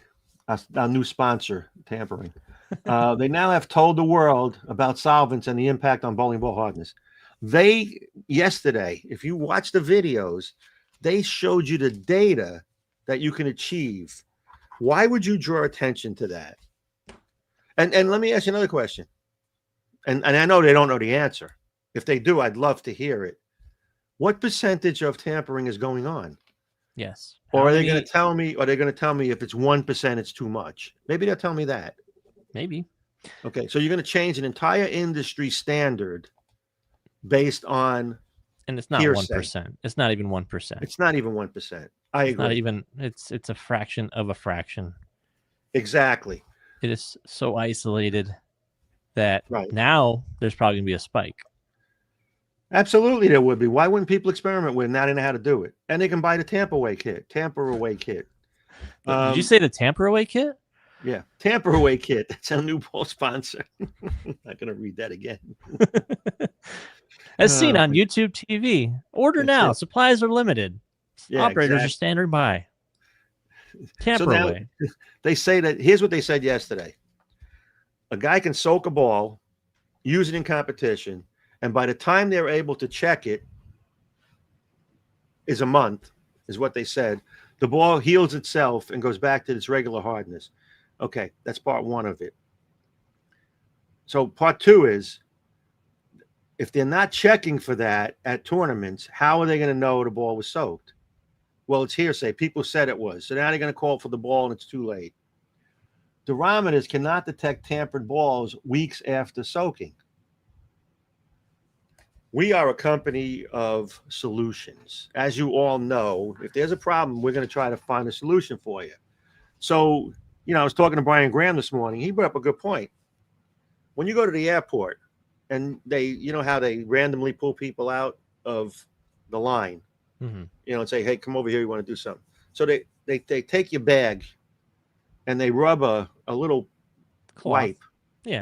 our new sponsor, tampering. They now have told the world about solvents and the impact on bowling ball hardness. Yesterday, if you watch the videos, they showed you the data that you can achieve. Why would you draw attention to that? And let me ask you another question. And I know they don't know the answer. If they do, I'd love to hear it. What percentage of tampering is going on? Yes. Or are they going to tell me? Or are they going to tell me if it's 1%, it's too much? Maybe they'll tell me that. Maybe. Okay, so you're going to change an entire industry standard based on, and it's not 1%. It's not even 1%. It's not even 1%. I agree. Not even. It's a fraction of a fraction. Exactly. It is so isolated that now there's probably going to be a spike. Absolutely, there would be. Why wouldn't people experiment with it? Now they know how to do it, and they can buy the tamper away kit. Did you say the tamper away kit? Yeah, tamper away kit. That's our new ball sponsor. Not going to read that again. As seen on YouTube TV. Order now. Supplies are limited. Yeah, operators are standing by. Tamper away. They say that. Here's what they said yesterday. A guy can soak a ball, use it in competition, and by the time they're able to check it is a month, is what they said. The ball heals itself and goes back to its regular hardness. Okay, that's part one of it. So part two is, if they're not checking for that at tournaments, how are they going to know the ball was soaked? Well, it's hearsay. People said it was. So now they're going to call for the ball and it's too late. Durometers cannot detect tampered balls weeks after soaking. We are a company of solutions. As you all know, if there's a problem, we're going to try to find a solution for you. So, I was talking to Brian Graham this morning. He brought up a good point. When you go to the airport and they, how they randomly pull people out of the line, and say, hey, come over here, you want to do something. So they take your bag and they rub a little wipe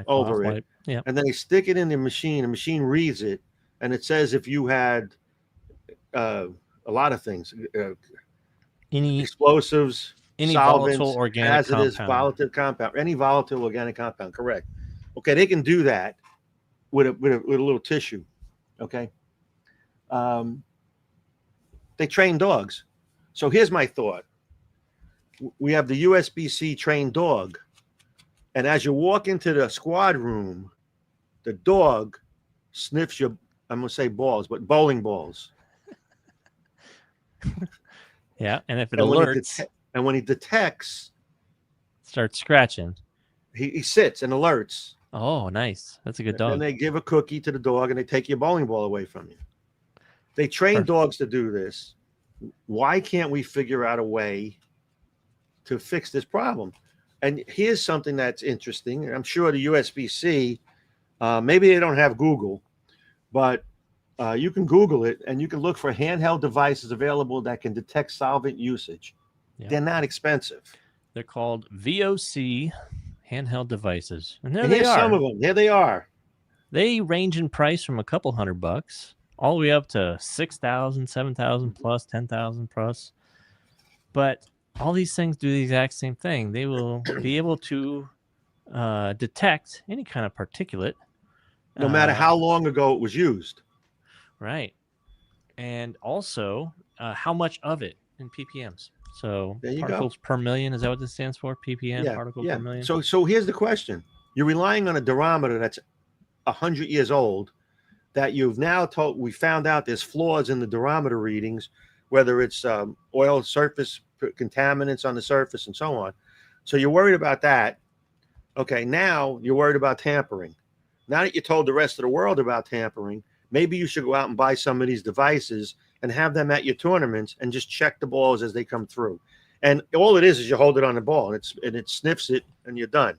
over it. Yeah. And then they stick it in the machine. The machine reads it. And it says if you had a lot of things, any explosives, any solvents, volatile organic hazardous, compound. volatile compound, any volatile organic compound, correct. Okay, they can do that with a little tissue. Okay. They train dogs. So here's my thought. We have the USBC trained dog. And as you walk into the squad room, the dog sniffs your, I'm going to say balls, but bowling balls. Yeah, and if it alerts. When he detects. Starts scratching. He sits and alerts. Oh, nice. That's a good dog. And they give a cookie to the dog and they take your bowling ball away from you. They train dogs to do this. Why can't we figure out a way to fix this problem? And here's something that's interesting. I'm sure the USBC, maybe they don't have Google, but you can Google it and you can look for handheld devices available that can detect solvent usage. Yeah. They're not expensive. They're called VOC handheld devices. And here's some of them. Here they are. They range in price from a couple $100 all the way up to 6,000, 7,000 plus, 10,000 plus. But all these things do the exact same thing. They will be able to detect any kind of particulate. No matter how long ago it was used. Right. And also how much of it in ppms. So particles per million, is that what this stands for? ppm, particles per million? So here's the question. You're relying on a durometer that's 100 years old that you've now told, we found out there's flaws in the durometer readings, whether it's oil surface contaminants on the surface and so on. So you're worried about that. Okay, now you're worried about tampering. Now that you told the rest of the world about tampering, maybe you should go out and buy some of these devices and have them at your tournaments and just check the balls as they come through. And all it is you hold it on the ball and it sniffs it and you're done.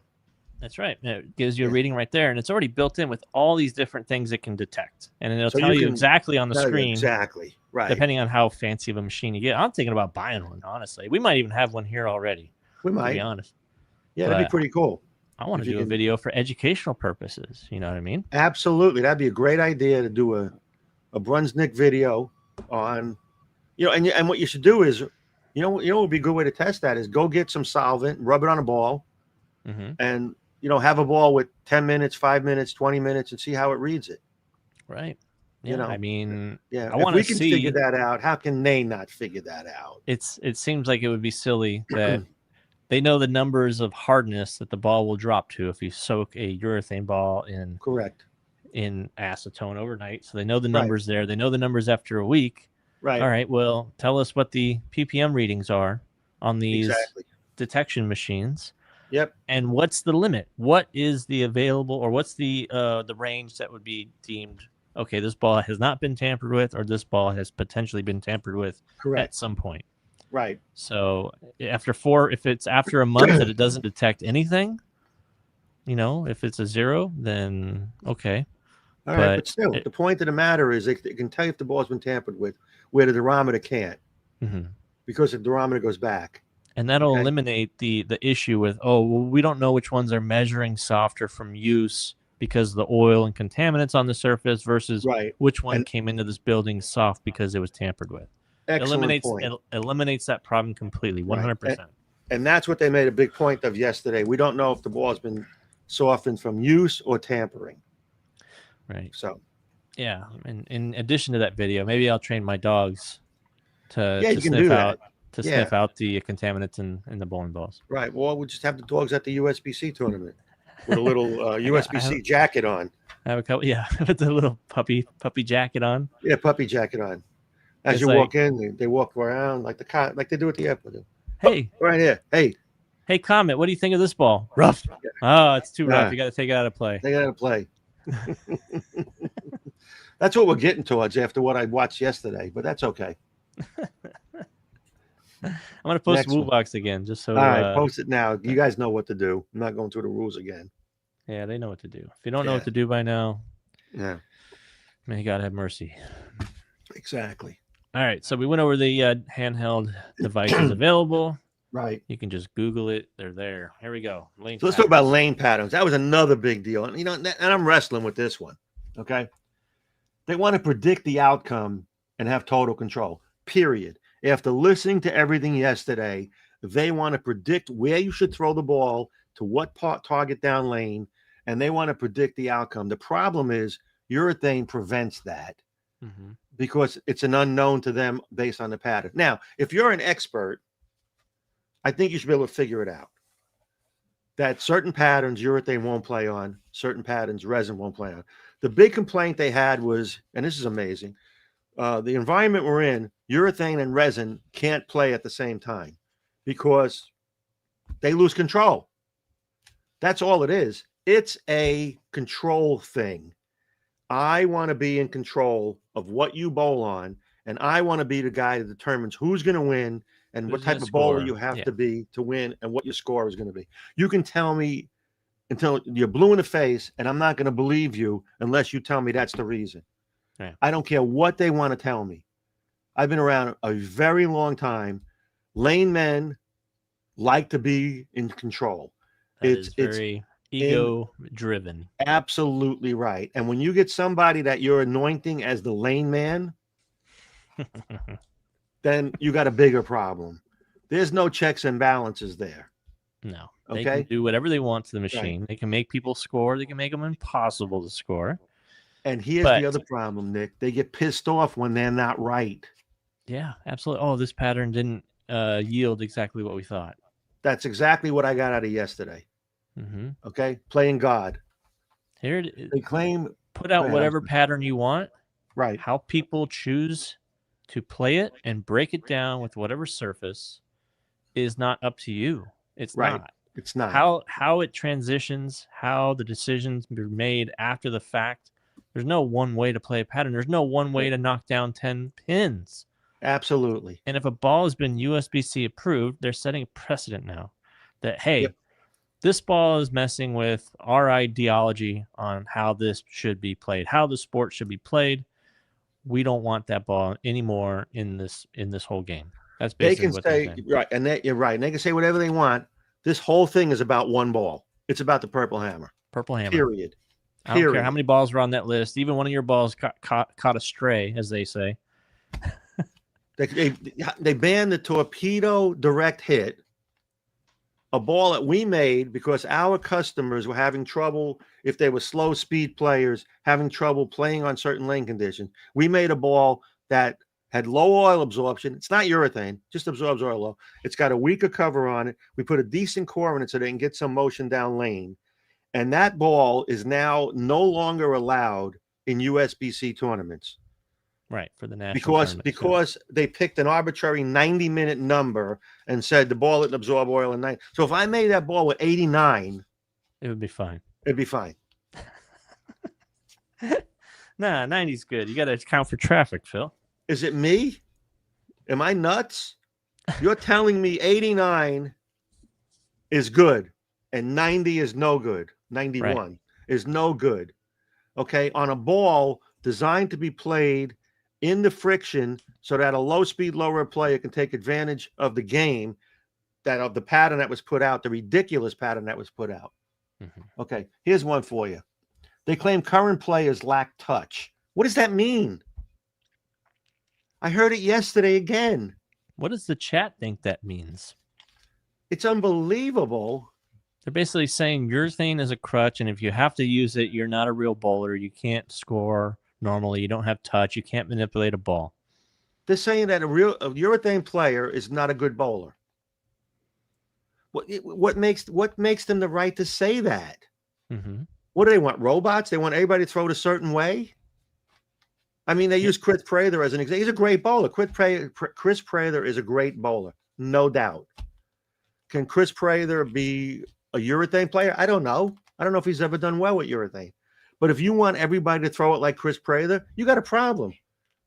That's right. It gives you a reading right there, and it's already built in with all these different things it can detect, and it'll tell you exactly on the screen. Exactly. Right. Depending on how fancy of a machine you get. I'm thinking about buying one, honestly. We might even have one here already. We might. To be honest. Yeah, that'd be pretty cool. I want to do a video for educational purposes. You know what I mean? Absolutely. That'd be a great idea to do a Brunswick video on, and what you should do is You know what would be a good way to test that is go get some solvent, rub it on a ball, and have a ball with 10 minutes, 5 minutes, 20 minutes, and see how it reads it. Right. Yeah. I mean, yeah. I want to see. If we can figure that out, how can they not figure that out? It seems like it would be silly that they know the numbers of hardness that the ball will drop to if you soak a urethane ball in acetone overnight. So they know the numbers there. They know the numbers after a week. Right. All right. Well, tell us what the ppm readings are on these detection machines. Yep. And what's the limit? What is the available, or what's the range that would be deemed, okay, this ball has not been tampered with, or this ball has potentially been tampered with at some point. Right. So if it's after a month that it doesn't detect anything, if it's a 0, then okay. All right, but still, the point of the matter is it can tell you if the ball's been tampered with, where the durometer can't, because the durometer goes back. And that'll eliminate the issue with, we don't know which ones are measuring softer from use because of the oil and contaminants on the surface versus which one came into this building soft because it was tampered with. It eliminates that problem completely, 100%. And that's what they made a big point of yesterday. We don't know if the ball has been softened from use or tampering. Right. So, yeah. And in addition to that video, maybe I'll train my dogs to sniff out the contaminants in the bowling balls. Right. Well, we'll just have the dogs at the USBC tournament with a little USBC jacket on. I have a couple, with the little puppy jacket on. Yeah, puppy jacket on. As you walk in, they walk around like they do at the airport. Hey, right here. Hey, Comet, what do you think of this ball? Rough. Oh, it's too rough. You got to take it out of play. Take it out of play. That's what we're getting towards after what I watched yesterday, but that's okay. I'm going to post the box again, just so. All right, post it now. You guys know what to do. I'm not going through the rules again. Yeah, they know what to do. If you don't know what to do by now, may God have mercy. Exactly. All right, so we went over the handheld devices available. Right. You can just Google it. They're there. Here we go. So let's talk about lane patterns. That was another big deal. And, and I'm wrestling with this one. Okay. They want to predict the outcome and have total control, period. After listening to everything yesterday, they want to predict where you should throw the ball to what target down lane, and they want to predict the outcome. The problem is urethane prevents that. Because it's an unknown to them based on the pattern. Now, if you're an expert, I think you should be able to figure it out. That certain patterns urethane won't play on, certain patterns resin won't play on. The big complaint they had was, and this is amazing, the environment we're in, urethane and resin can't play at the same time because they lose control. That's all it is. It's a control thing. I want to be in control of what you bowl on, and I want to be the guy that determines who's going to win and what type of bowler you have to be to win and what your score is going to be. You can tell me until you're blue in the face, and I'm not going to believe you unless you tell me that's the reason. Right. I don't care what they want to tell me. I've been around a very long time. Lane men like to be in control. It's very ego-driven. Absolutely right. And when you get somebody that you're anointing as the lane man, then you got a bigger problem. There's no checks and balances there. No. They can do whatever they want to the machine. Right. They can make people score. They can make them impossible to score. And here's the other problem, Nick. They get pissed off when they're not right. Yeah, absolutely. Oh, this pattern didn't yield exactly what we thought. That's exactly what I got out of yesterday. Okay, playing God. Here they claim put out whatever pattern you want. Right. How people choose to play it and break it down with whatever surface is not up to you. It's not. It's not. How it transitions, how the decisions are made after the fact. There's no one way to play a pattern. There's no one way to knock down 10 pins. Absolutely. And if a ball has been USBC approved, they're setting a precedent now that, hey, this ball is messing with our ideology on how this should be played, how the sport should be played. We don't want that ball anymore in this whole game. That's basically what they're saying. Right, and you're right. And they can say whatever they want. This whole thing is about one ball. It's about the purple hammer. Purple hammer. Period. I don't care how many balls were on that list. Even one of your balls caught a stray, as they say. They banned the torpedo direct hit, a ball that we made because our customers were having trouble, if they were slow speed players, having trouble playing on certain lane conditions. We made a ball that had low oil absorption. It's not urethane, just absorbs oil low. It's got a weaker cover on it. We put a decent core in it so they can get some motion down lane. And that ball is now no longer allowed in USBC tournaments. Right, for the national because they picked an arbitrary 90-minute number and said the ball didn't absorb oil in 90. So if I made that ball with 89, it would be fine. It'd be fine. Nah, 90's good. You got to account for traffic, Phil. Is it me? Am I nuts? You're telling me 89 is good and 90 is no good. 91 is no good. Okay, on a ball designed to be played in the friction so that a low-speed, lower player can take advantage of the game, of the pattern that was put out, the ridiculous pattern that was put out. Mm-hmm. Okay, here's one for you. They claim current players lack touch. What does that mean? I heard it yesterday again. What does the chat think that means? It's unbelievable. They're basically saying urethane is a crutch, and if you have to use it, you're not a real bowler. You can't score normally. You don't have touch. You can't manipulate a ball. They're saying that a urethane player is not a good bowler. What makes them the right to say that? Mm-hmm. What do they want? Robots? They want everybody to throw it a certain way? I mean, they use Chris Prather as an example. He's a great bowler. Chris Prather is a great bowler, no doubt. Can Chris Prather be a urethane player? I don't know. I don't know if he's ever done well with urethane. But if you want everybody to throw it like Chris Prather, you got a problem.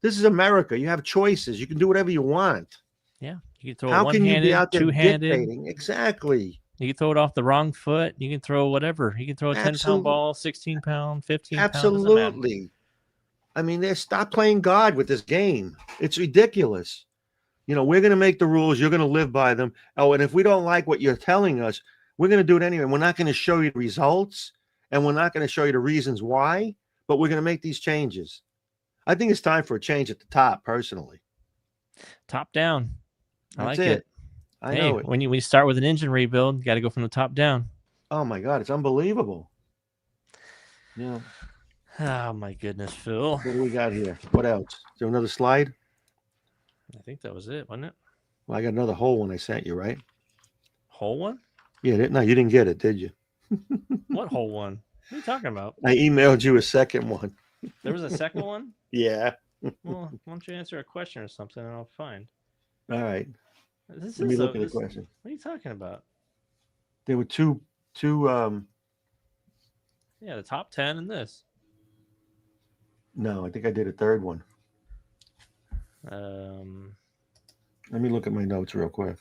This is America. You have choices. You can do whatever you want. Yeah. You can throw it one-handed, two-handed. Exactly. You can throw it off the wrong foot. You can throw whatever. You can throw a 10-pound ball, 16-pound, 15-pound. Absolutely. I mean, they stop playing God with this game. It's ridiculous. You know, we're going to make the rules. You're going to live by them. Oh, and if we don't like what you're telling us, we're going to do it anyway. We're not going to show you the results, and we're not going to show you the reasons why, but we're going to make these changes. I think it's time for a change at the top, personally. Top down. I That's like it. I know it. When you start with an engine rebuild, you got to go from the top down. Oh, my God. It's unbelievable. Yeah. Oh, my goodness, Phil. What do we got here? What else? Is there another slide? I think that was it, wasn't it? Well, I got another whole one I sent you, right? Whole one? Yeah, no, you didn't get it, did you? What whole one? What are you talking about? I emailed you a second one. There was a second one? Yeah. Well, why don't you answer a question or something and I'll find. All right. Let me look at the question. What are you talking about? There were two yeah, the top 10 and this. No, I think I did a third one. Let me look at my notes real quick.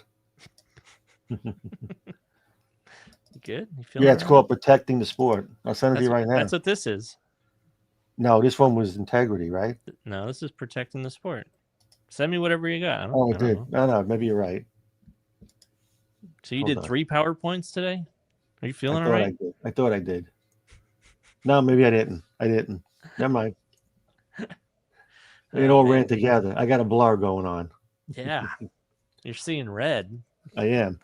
Good? It's called Protecting the Sport. I'll send it to you right now. That's what this is. No, this one was Integrity, right? No, this is Protecting the Sport. Send me whatever you got. I did. No, maybe you're right. So you did 3 PowerPoints today? Are you feeling all right? I thought I did. No, maybe I didn't. Never mind. It all ran together. I got a blur going on. Yeah. You're seeing red. I am.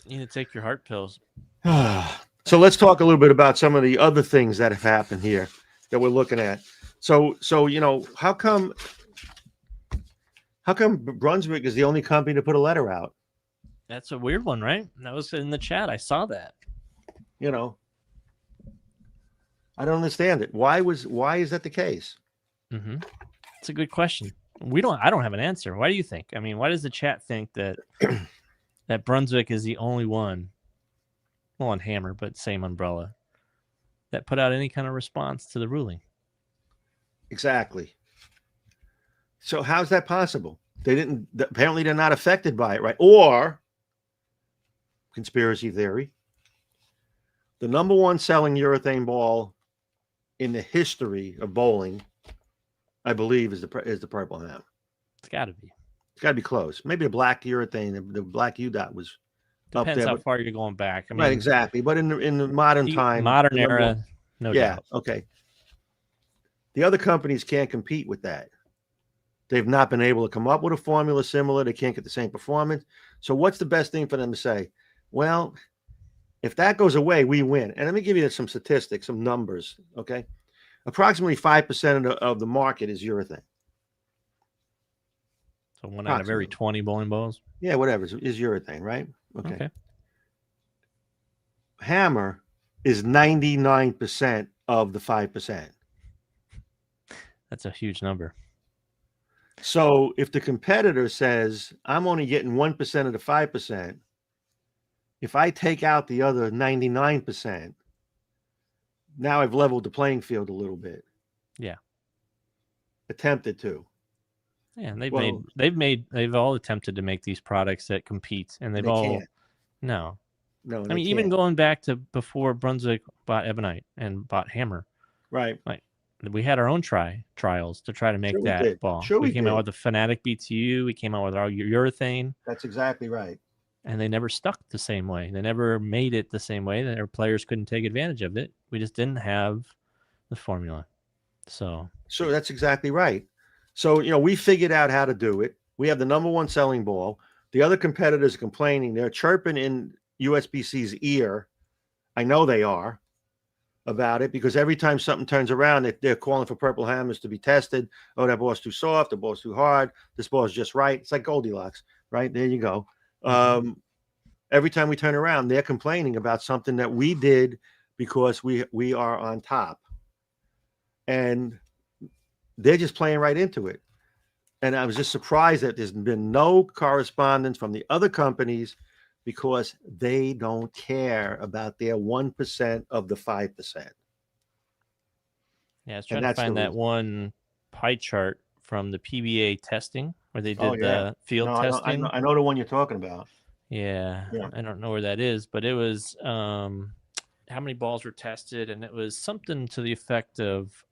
You need to take your heart pills. So let's talk a little bit about some of the other things that have happened here that we're looking at. So you know, how come Brunswick is the only company to put a letter out? That's a weird one, right? That was in the chat. I saw that. You know, I don't understand it. Why is that the case? Mm-hmm. It's a good question. I don't have an answer. Why do you think? I mean, why does the chat think that that Brunswick is the only one, well, on Hammer, but same umbrella, that put out any kind of response to the ruling? Exactly. So how's that possible? Apparently they're not affected by it, right? Or, conspiracy theory, the number one selling urethane ball in the history of bowling, I believe, is the Purple Ham. It's got to be. It's got to be close. Maybe a black urethane, the black UDOT was Depends up there. How far you're going back. I mean, right, exactly. But in the modern time, modern era, no doubt. Okay. The other companies can't compete with that. They've not been able to come up with a formula similar. They can't get the same performance. So what's the best thing for them to say? Well, if that goes away, we win. And let me give you some statistics, some numbers, okay? Approximately 5% of the market is urethane. So 1 out of every 20 bowling balls? Yeah, whatever, is urethane, right? Okay. Hammer is 99% of the 5%. That's a huge number. So if the competitor says, I'm only getting 1% of the 5%, if I take out the other 99%, now I've leveled the playing field a little bit. Yeah. Attempted to. Yeah, and they've all attempted to make these products that compete, and they've all can't. No. No, I mean, even going back to before Brunswick bought Ebonite and bought Hammer. Right. Like, we had our own trials to try to make that ball. Sure we came out with the Fanatic BTU. We came out with our urethane. That's exactly right. And they never stuck the same way. They never made it the same way. Their players couldn't take advantage of it. We just didn't have the formula. So that's exactly right. So, we figured out how to do it. We have the #1 selling ball. The other competitors are complaining. They're chirping in USBC's ear. I know they are about it, because every time something turns around, they're calling for purple hammers to be tested. Oh, that ball's too soft. The ball's too hard. This ball is just right. It's like Goldilocks, right? There you go. Every time we turn around, they're complaining about something that we did because we are on top. And they're just playing right into it. And I was just surprised that there's been no correspondence from the other companies, because they don't care about their 1% of the 5%. Yeah, I was trying to find that one pie chart from the PBA testing where they did the field testing. I know the one you're talking about. Yeah, I don't know where that is, but it was how many balls were tested, and it was something to the effect of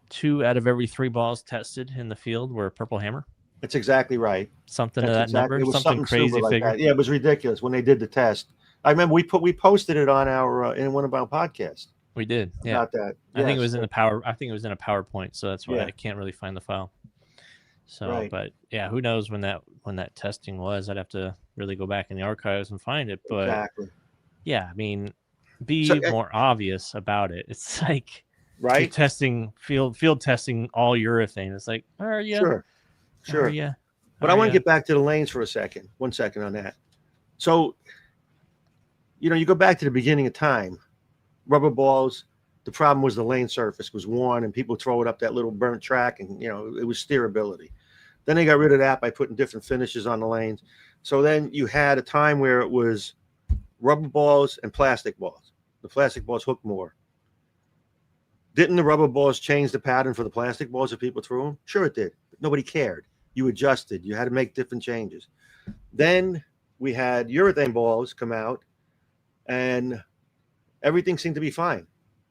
2 out of every 3 balls tested in the field were purple hammer. That's exactly right. Something to that number. It was something crazy like figure. That. Yeah, it was ridiculous when they did the test. I remember we posted it on our in one of our podcasts. We did. Yeah. About that. I think it was in a PowerPoint, so that's why I can't really find the file. So, but yeah, who knows when that testing was? I'd have to really go back in the archives and find it. But yeah, I mean, be more obvious about it. It's like testing field testing all urethane. It's like, are you? Sure. But I want to get back to the lanes for a second. 1 second on that. So, you go back to the beginning of time. Rubber balls, the problem was the lane surface was worn, and people throw it up that little burnt track, and, it was steerability. Then they got rid of that by putting different finishes on the lanes. So then you had a time where it was rubber balls and plastic balls. The plastic balls hooked more. Didn't the rubber balls change the pattern for the plastic balls if people threw them? Sure it did. But nobody cared. You adjusted. You had to make different changes. Then we had urethane balls come out, and everything seemed to be fine.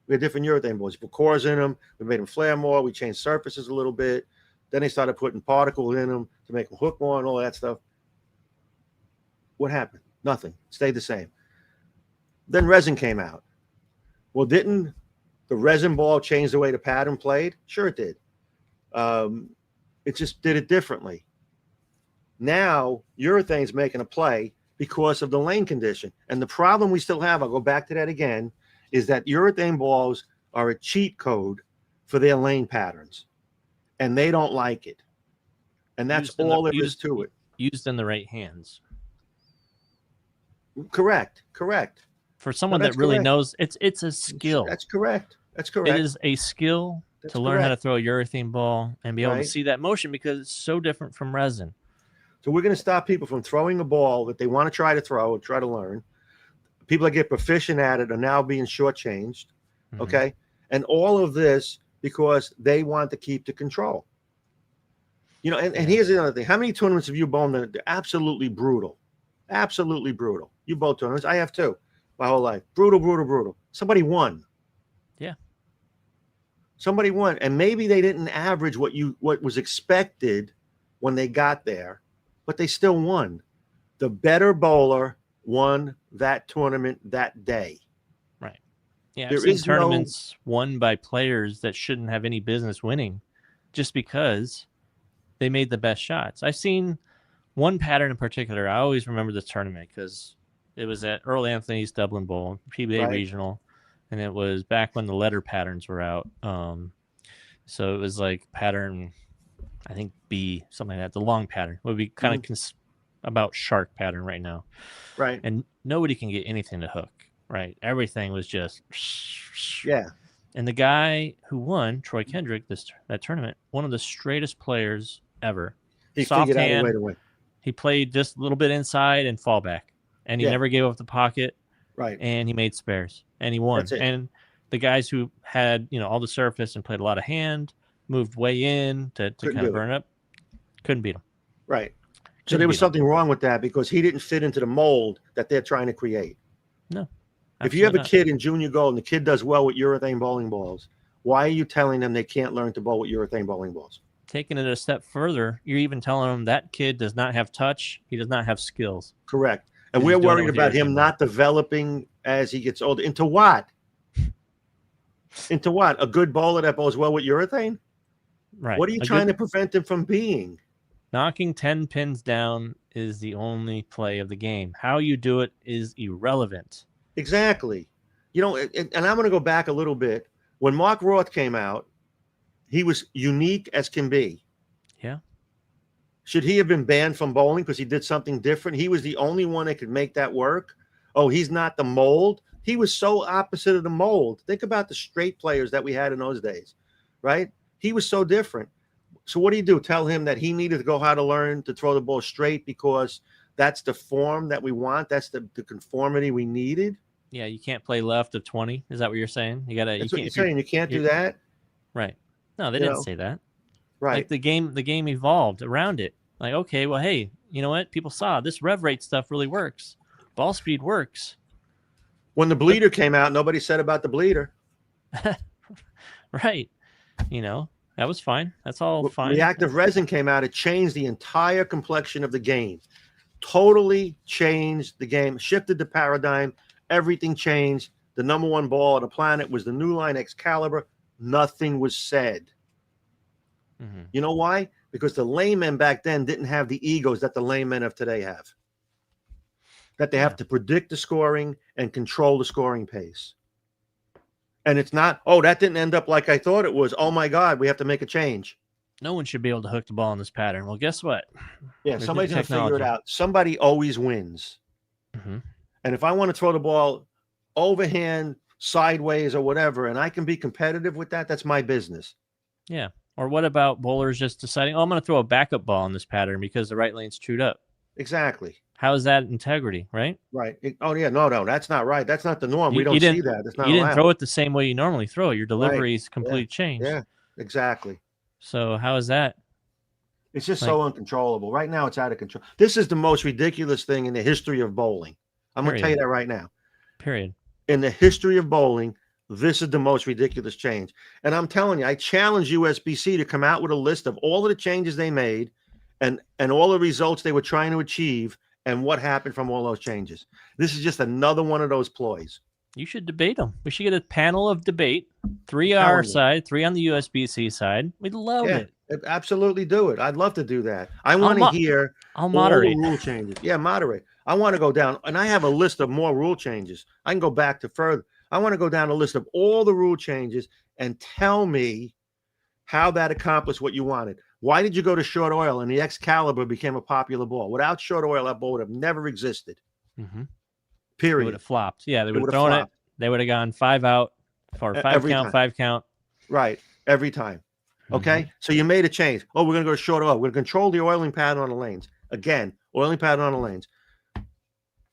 We had different urethane balls. We put cores in them. We made them flare more. We changed surfaces a little bit. Then they started putting particles in them to make them hook more and all that stuff. What happened? Nothing. Stayed the same. Then resin came out. Well, didn't the resin ball change the way the pattern played? Sure it did. It just did it differently. Now, urethane's making a play because of the lane condition. And the problem we still have, I'll go back to that again, is that urethane balls are a cheat code for their lane patterns. And they don't like it. And that's all there is to it. Used in the right hands. Correct. For someone that really knows, it's a skill. That's correct. It is a skill to learn how to throw a urethane ball and be able to see that motion, because it's so different from resin. So we're going to stop people from throwing a ball that they want to try to throw or try to learn. People that get proficient at it are now being shortchanged. Mm-hmm. Okay. And all of this because they want to keep the control. And here's the other thing. How many tournaments have you bowled that are absolutely brutal? Absolutely brutal. You bowl tournaments. I have too. My whole life. Brutal. Somebody won. Yeah. Somebody won. And maybe they didn't average what was expected when they got there, but they still won. The better bowler won that tournament that day. Right. Yeah, I've seen tournaments won by players that shouldn't have any business winning, just because they made the best shots. I've seen one pattern in particular. I always remember this tournament because it was at Earl Anthony's Dublin Bowl, PBA Regional, and it was back when the letter patterns were out. So it was like pattern, I think B, something like that. The long pattern would be kind of about shark pattern right now. Right. And nobody can get anything to hook, right? Everything was just... Yeah. And the guy who won, Troy Kendrick, that tournament, one of the straightest players ever. He soft figured hand. out a way to win. He played just a little bit inside and fall back. And he never gave up the pocket. Right. And he made spares. And he won. That's it. And the guys who had, all the surface and played a lot of hand, moved way in to kind of burn up, couldn't beat him. Right. So there was something wrong with that because he didn't fit into the mold that they're trying to create. No. If you have a kid in junior gold and the kid does well with urethane bowling balls, why are you telling them they can't learn to bowl with urethane bowling balls? Taking it a step further, you're even telling them that kid does not have touch. He does not have skills. Correct. And we're worried about him not developing as he gets older. Into what? Into what? A good bowler that bowls well with urethane? Right. What are you trying to prevent him from being? Knocking 10 pins down is the only play of the game. How you do it is irrelevant. Exactly. And I'm going to go back a little bit. When Mark Roth came out, he was unique as can be. Yeah. Should he have been banned from bowling because he did something different? He was the only one that could make that work. Oh, he's not the mold. He was so opposite of the mold. Think about the straight players that we had in those days, right? He was so different. So what do? Tell him that he needed to go how to learn to throw the ball straight because that's the form that we want. That's the conformity we needed. Yeah, you can't play left of 20. Is that what you're saying? You gotta. That's what you're saying. You can't do that. Right. No, they didn't say that. Right. Like the game evolved around it. Like, okay, well, hey, you know what? People saw this rev rate stuff really works. Ball speed works. When the bleeder came out, nobody said about the bleeder. Right. That was fine. That's all fine. Reactive resin came out. It changed the entire complexion of the game. Totally changed the game. Shifted the paradigm. Everything changed. The number one ball on the planet was the New Line Excalibur. Nothing was said. Mm-hmm. You know why? Because the laymen back then didn't have the egos that the laymen of today have. That they have to predict the scoring and control the scoring pace. And it's not, oh, that didn't end up like I thought it was. Oh, my God, we have to make a change. No one should be able to hook the ball in this pattern. Well, guess what? Yeah, somebody's going to figure it out. Somebody always wins. Mm-hmm. And if I want to throw the ball overhand, sideways, or whatever, and I can be competitive with that, that's my business. Yeah. Or what about bowlers just deciding, I'm going to throw a backup ball in this pattern because the right lane's chewed up? Exactly. How is that integrity, right? Right. No, that's not right. That's not the norm. We don't see that. That's not You didn't allowed. Throw it the same way you normally throw it. Your delivery is completely changed. Yeah, exactly. So how is that? It's just so uncontrollable. Right now, it's out of control. This is the most ridiculous thing in the history of bowling. I'm going to tell you that right now. Period. In the history of bowling, this is the most ridiculous change. And I'm telling you, I challenge USBC to come out with a list of all of the changes they made and all the results they were trying to achieve and what happened from all those changes. This is just another one of those ploys. You should debate them. We should get a panel of debate, 3 on our side, 3 on the USBC side. We'd love it. Absolutely do it. I'd love to do that. I want to hear I'll moderate all the rule changes. Yeah, moderate. I want to go down, and I have a list of more rule changes. I can go back to further. I want to go down a list of all the rule changes and tell me how that accomplished what you wanted. Why did you go to short oil and the Excalibur became a popular ball? Without short oil, that ball would have never existed. Mm-hmm. Period. They would have flopped. Yeah, they would have thrown it. They would have gone 5 out for 5 count. Right. Every time. Okay. Mm-hmm. So you made a change. Oh, we're going to go to short oil. We're going to control the oiling pattern on the lanes. Again, oiling pattern on the lanes.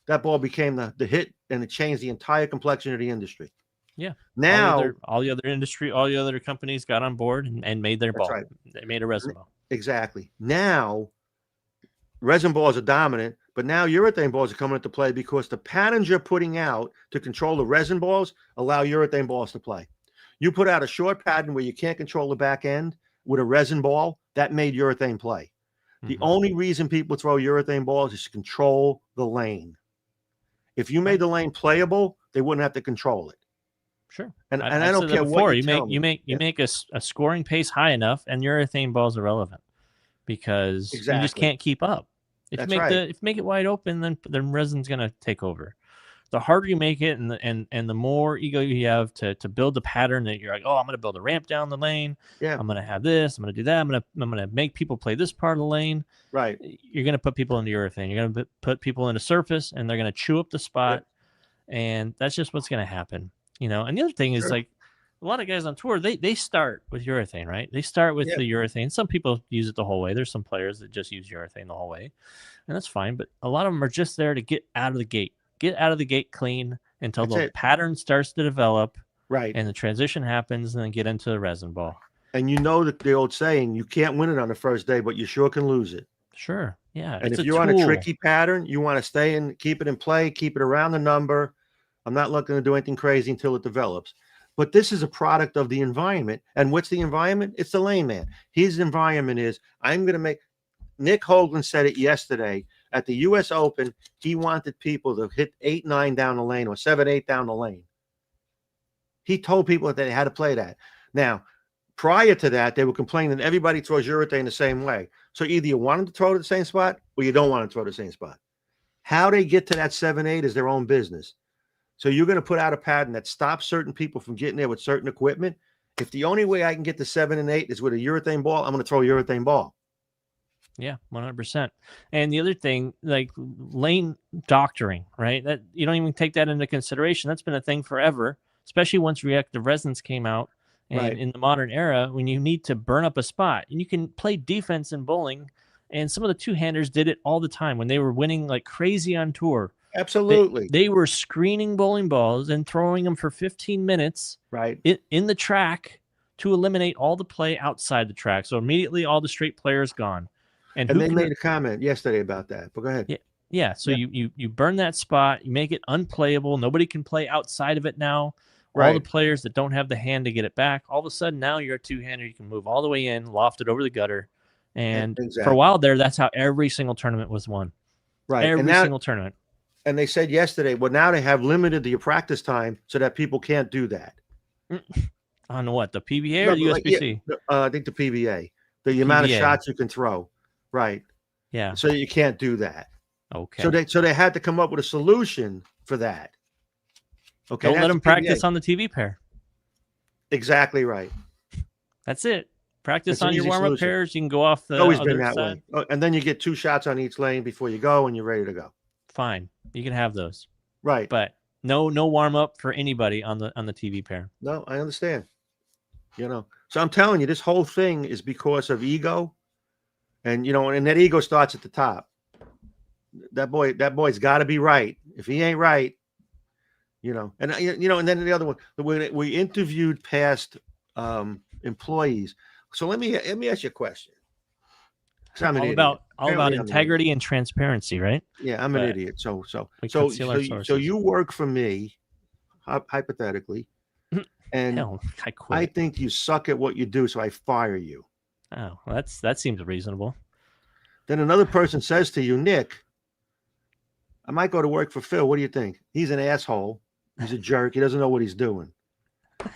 That ball became the hit, and it changed the entire complexion of the industry. Yeah. Now all the other companies got on board and made their ball. Right. They made a resin ball. Exactly. Now resin balls are dominant, but now urethane balls are coming into play because the patterns you're putting out to control the resin balls allow urethane balls to play. You put out a short pattern where you can't control the back end with a resin ball, that made urethane play. The only reason people throw urethane balls is to control the lane. If you made the lane playable, they wouldn't have to control it. Sure. And I don't care what you make a scoring pace high enough, and urethane balls are relevant. because you just can't keep up. If you make it wide open, then resin's gonna take over. The harder you make it, and the more ego you have to build the pattern that you're like, oh, I'm gonna build a ramp down the lane. Yeah. I'm gonna have this. I'm gonna do that. I'm gonna make people play this part of the lane. Right. You're gonna put people into urethane. You're gonna put people into surface, and they're gonna chew up the spot, and that's just what's gonna happen. And the other thing is like a lot of guys on tour, they start with urethane, right? They start with the urethane. Some people use it the whole way. There's some players that just use urethane the whole way, and that's fine. But a lot of them are just there to get out of the gate. Get out of the gate clean until the pattern starts to develop, right? And the transition happens, and then get into the resin ball. And the old saying, you can't win it on the first day, but you sure can lose it. Sure, yeah. And if you're on a tricky pattern, you want to stay and keep it in play, keep it around the number. I'm not looking to do anything crazy until it develops. But this is a product of the environment. And what's the environment? It's the lane man. His environment is, I'm going to make. Nick Hoagland said it yesterday at the U.S. Open. He wanted people to hit 8-9 down the lane or 7-8 down the lane. He told people that they had to play that. Now, prior to that, they were complaining that everybody throws urethane the same way. So either you want them to throw to the same spot or you don't want them to throw to the same spot. How they get to that 7-8 is their own business. So you're going to put out a pattern that stops certain people from getting there with certain equipment. If the only way I can get to 7 and 8 is with a urethane ball, I'm going to throw a urethane ball. Yeah, 100%. And the other thing, like lane doctoring, right? That you don't even take that into consideration. That's been a thing forever, especially once reactive resins came out. And in the modern era, when you need to burn up a spot, and you can play defense in bowling, and some of the two-handers did it all the time when they were winning like crazy on tour. Absolutely. They were screening bowling balls and throwing them for 15 minutes in the track to eliminate all the play outside the track. So immediately all the straight players gone. And they made a comment yesterday about that. But go ahead. Yeah. So you burn that spot, you make it unplayable. Nobody can play outside of it now. All the players that don't have the hand to get it back, all of a sudden now you're a two-hander. You can move all the way in, loft it over the gutter. And for a while there, that's how every single tournament was won. Right. Every single tournament. And they said yesterday, well, now they have limited the practice time so that people can't do that. On what? The PBA or the USBC? I think the PBA. The amount of shots you can throw. Right. Yeah. So you can't do that. Okay. So they had to come up with a solution for that. Okay. Don't let them practice on the TV pair. Exactly right. That's it. Practice on your warm-up pairs. You can go off the always been that side. way. And then you get 2 shots on each lane before you go, and you're ready to go. Fine. You can have those. Right. But no warm-up for anybody on the TV pair. No, I understand. So I'm telling you, this whole thing is because of ego. And and that ego starts at the top. That boy's got to be right. If he ain't right, and then the other one, we interviewed past employees. So let me ask you a question. All about integrity and transparency, right? Yeah, I'm an idiot. So you work for me, hypothetically, and I think you suck at what you do, so I fire you. Oh, well, that seems reasonable. Then another person says to you, Nick, I might go to work for Phil. What do you think? He's an asshole. He's a jerk. He doesn't know what he's doing.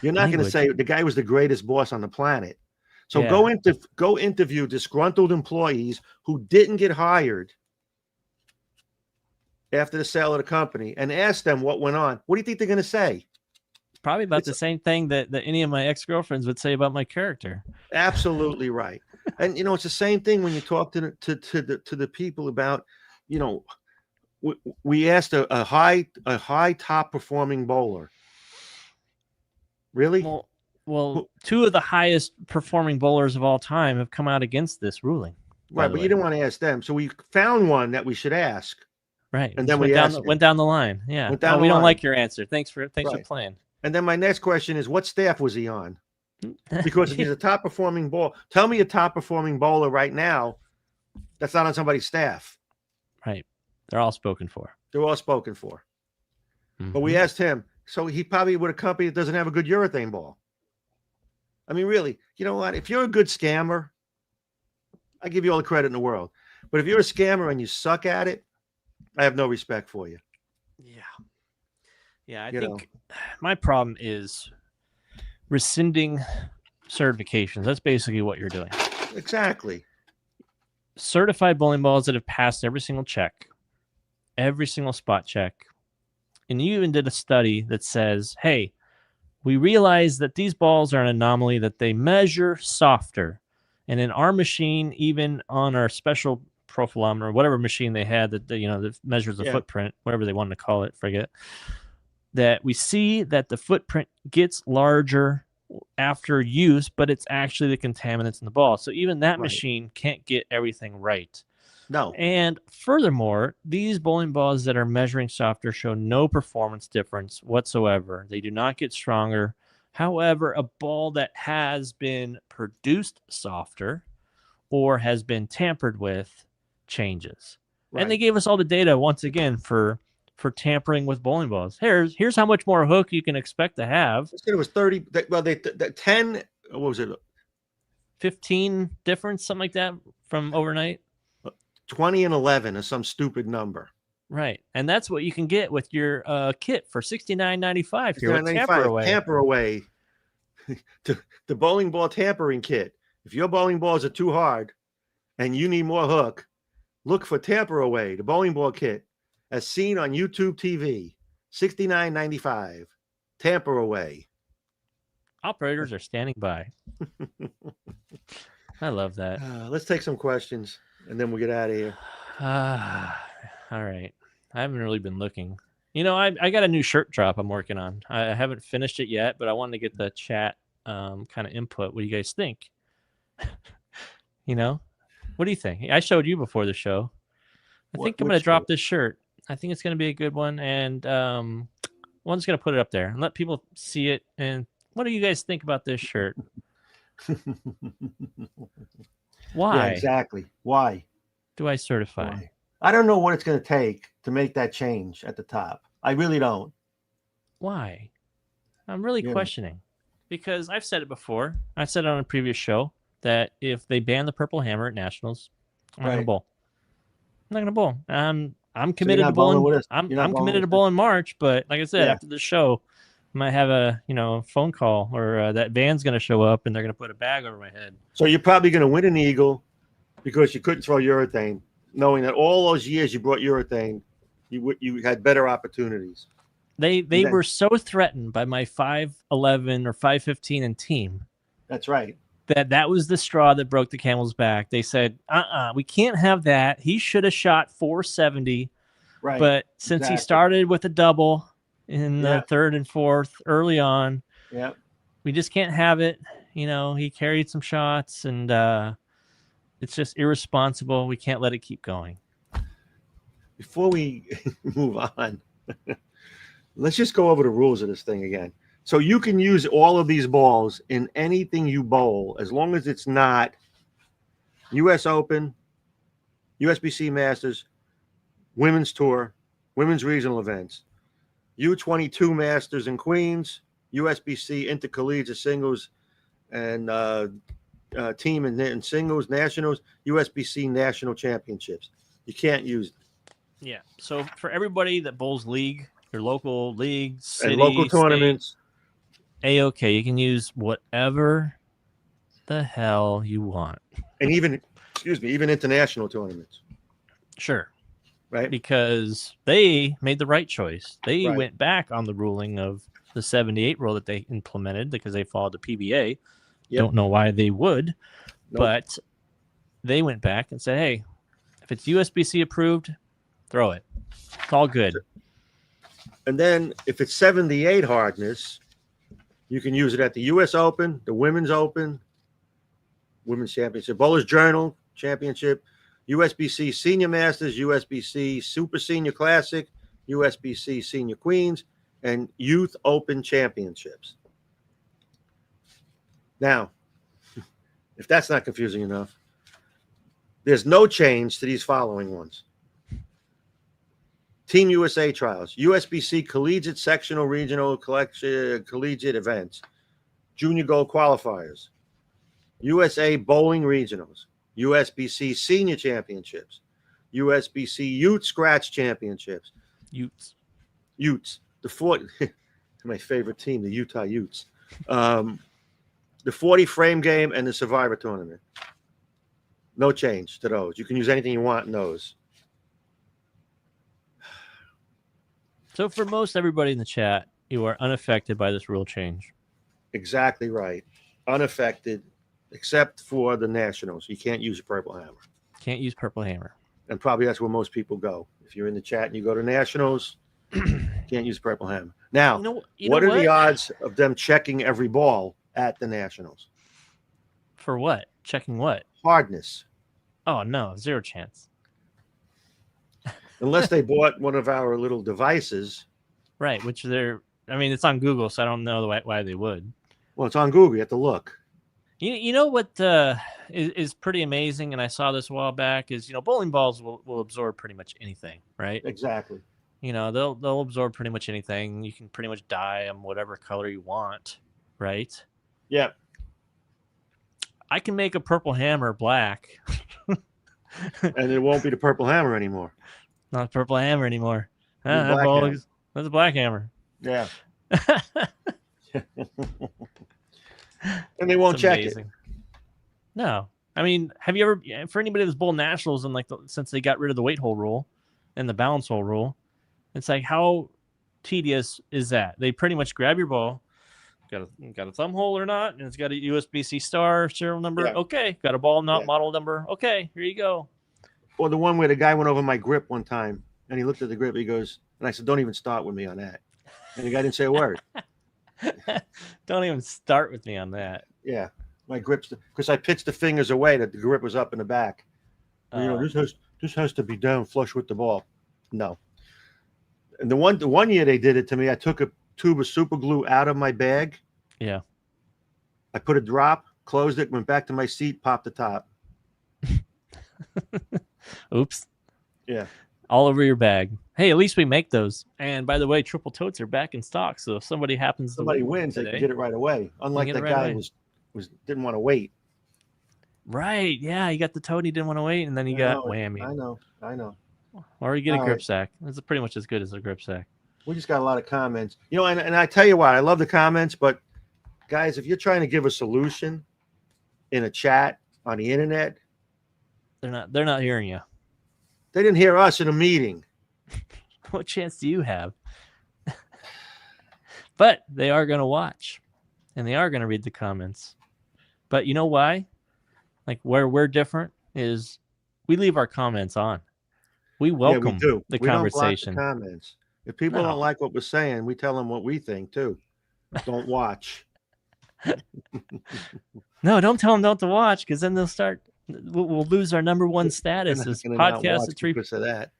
You're not going to say the guy was the greatest boss on the planet. So go interview disgruntled employees who didn't get hired after the sale of the company and ask them what went on. What do you think they're going to say? Probably about the same thing that any of my ex-girlfriends would say about my character. Absolutely right. And it's the same thing when you talk to the people about, we asked a high top performing bowler. Really? Well, 2 of the highest performing bowlers of all time have come out against this ruling. Right, but you didn't want to ask them. So we found one that we should ask. Right. And then we went down the line. Yeah. We don't like your answer. Thanks for playing. And then my next question is, what staff was he on? Because if he's a top performing bowler, tell me a top performing bowler right now that's not on somebody's staff. Right. They're all spoken for. They're all spoken for. Mm-hmm. But we asked him, so he probably with a company that doesn't have a good urethane ball. I mean, really, you know what? If you're a good scammer, I give you all the credit in the world. But if you're a scammer and you suck at it, I have no respect for you. Yeah. Yeah, I think my problem is rescinding certifications. That's basically what you're doing. Exactly. certified bowling balls that have passed every single check, every single spot check. And you even did a study that says, hey, we realize that these balls are an anomaly, that they measure softer. And in our machine, even on our special profilometer, whatever machine they had that measures the footprint, whatever they wanted to call it, forget, that we see that the footprint gets larger after use, but it's actually the contaminants in the ball. So even that machine can't get everything right. No. And furthermore, these bowling balls that are measuring softer show no performance difference whatsoever. They do not get stronger. However, a ball that has been produced softer or has been tampered with changes. Right. And they gave us all the data once again for tampering with bowling balls. Here's how much more hook you can expect to have. It was 30. Well, they 10. What was it? 15 difference, something like that from overnight. 20 and 11 is some stupid number. Right. And that's what you can get with your kit for $69.95 here with Tamper Away. Tamper Away. The bowling ball tampering kit. If your bowling balls are too hard and you need more hook, look for Tamper Away, the bowling ball kit, as seen on YouTube TV. $69.95. Tamper Away. Operators are standing by. I love that. Let's take some questions. And then we'll get out of here. All right. I haven't really been looking. I got a new shirt drop I'm working on. I haven't finished it yet, but I wanted to get the chat kind of input. What do you guys think? What do you think? I showed you before the show. I think I'm going to drop this shirt. I think it's going to be a good one. And one's going to put it up there and let people see it. And what do you guys think about this shirt? Why? Yeah, exactly. Why do I certify? Why? I don't know what it's going to take to make that change at the top. I really don't. Why? I'm really questioning, because I've said it before. I said it on a previous show that if they ban the purple hammer at Nationals, I'm not going to bowl. I'm not going to bowl. I'm committed to bowling. I'm committed to bowl in March, but like I said, after the show, I might have a phone call or that van's going to show up and they're going to put a bag over my head. So you're probably going to win an Eagle because you couldn't throw urethane, knowing that all those years you brought urethane, you had better opportunities. They were so threatened by my 5'11" or 5'15" in team. That's right. That was the straw that broke the camel's back. They said, we can't have that. He should have shot 470. Right. But since he started with a double in the third and fourth early on, we just can't have it. He carried some shots and it's just irresponsible. We can't let it keep going. Before we move on, let's just go over the rules of this thing again. So you can use all of these balls in anything you bowl, as long as it's not U.S. Open, USBC Masters, Women's Tour, Women's Regional Events, U22 Masters and Queens, USBC Intercollegiate Singles and Team and Singles, Nationals, USBC National Championships. You can't use it. Yeah. So for everybody that bowls league, your local league, city, and local tournaments, A-OK. You can use whatever the hell you want. And even international tournaments. Sure. Right. Because they made the right choice. They went back on the ruling of the 78 rule that they implemented because they followed the PBA. Don't know why they would, but they went back and said, hey, if it's USBC approved, throw it. It's all good. And then if it's 78 hardness, you can use it at the U.S. Open, the Women's Open, Women's Championship, Bowler's Journal Championship, USBC Senior Masters, USBC Super Senior Classic, USBC Senior Queens, and Youth Open Championships. Now, if that's not confusing enough, there's no change to these following ones. Team USA trials, USBC collegiate, sectional, regional, collegiate events, junior gold qualifiers, USA bowling regionals, USBC senior championships, USBC youth scratch championships, Utes, my favorite team, the Utah Utes, the 40 frame game and the Survivor tournament. No change to those. You can use anything you want in those. So for most everybody in the chat, you are unaffected by this rule change. Exactly right. Unaffected, except for the Nationals. You can't use a purple hammer. Can't use purple hammer. And probably that's where most people go. If you're in the chat and you go to Nationals, can't use purple hammer. Now, what are the odds of them checking every ball at the Nationals? For what? Checking what? Hardness. Oh, no. 0 chance. Unless they bought one of our little devices. Right, which it's on Google, so I don't know why they would. Well, it's on Google. You have to look. You know what is pretty amazing, and I saw this a while back, is, bowling balls will absorb pretty much anything, right? Exactly. They'll absorb pretty much anything. You can pretty much dye them whatever color you want, right? Yeah. I can make a purple hammer black. And it won't be the purple hammer anymore. Not a purple hammer anymore. That's a black hammer. Yeah. And they won't check it. No. I mean, have you ever, for anybody that's bowled Nationals and since they got rid of the weight hole rule and the balance hole rule, it's like, how tedious is that? They pretty much grab your ball, got a thumb hole or not, and it's got a USBC star serial number. Yeah. Okay. Got a ball model number. Okay, here you go. Or the one where the guy went over my grip one time and he looked at the grip. He goes, and I said, don't even start with me on that. And the guy didn't say a word. Don't even start with me on that. Yeah. My grips, because I pitched the fingers away that the grip was up in the back. This has to be down flush with the ball. No. And the one year they did it to me, I took a tube of super glue out of my bag. Yeah. I put a drop, closed it, went back to my seat, popped the top. Oops. Yeah. All over your bag. Hey, at least we make those. And by the way, triple totes are back in stock. So if somebody wins, today, they can get it right away. Unlike the guy didn't want to wait. Right. Yeah. He got the tote. He didn't want to wait. And then he got whammy. I know. Or you get a grip sack. It's pretty much as good as a grip sack. We just got a lot of comments. And I tell you what, I love the comments, but guys, if you're trying to give a solution in a chat on the internet, they're not hearing you. They didn't hear us in a meeting. What chance do you have? But they are going to watch and they are going to read the comments. But you know why? Like, where we're different is we leave our comments on. We welcome the conversation. Don't block the comments. If people don't like what we're saying, we tell them what we think too. Don't watch. No, don't tell them not to watch, because then they'll start. We'll lose our #1 status as podcast at 3 because of that.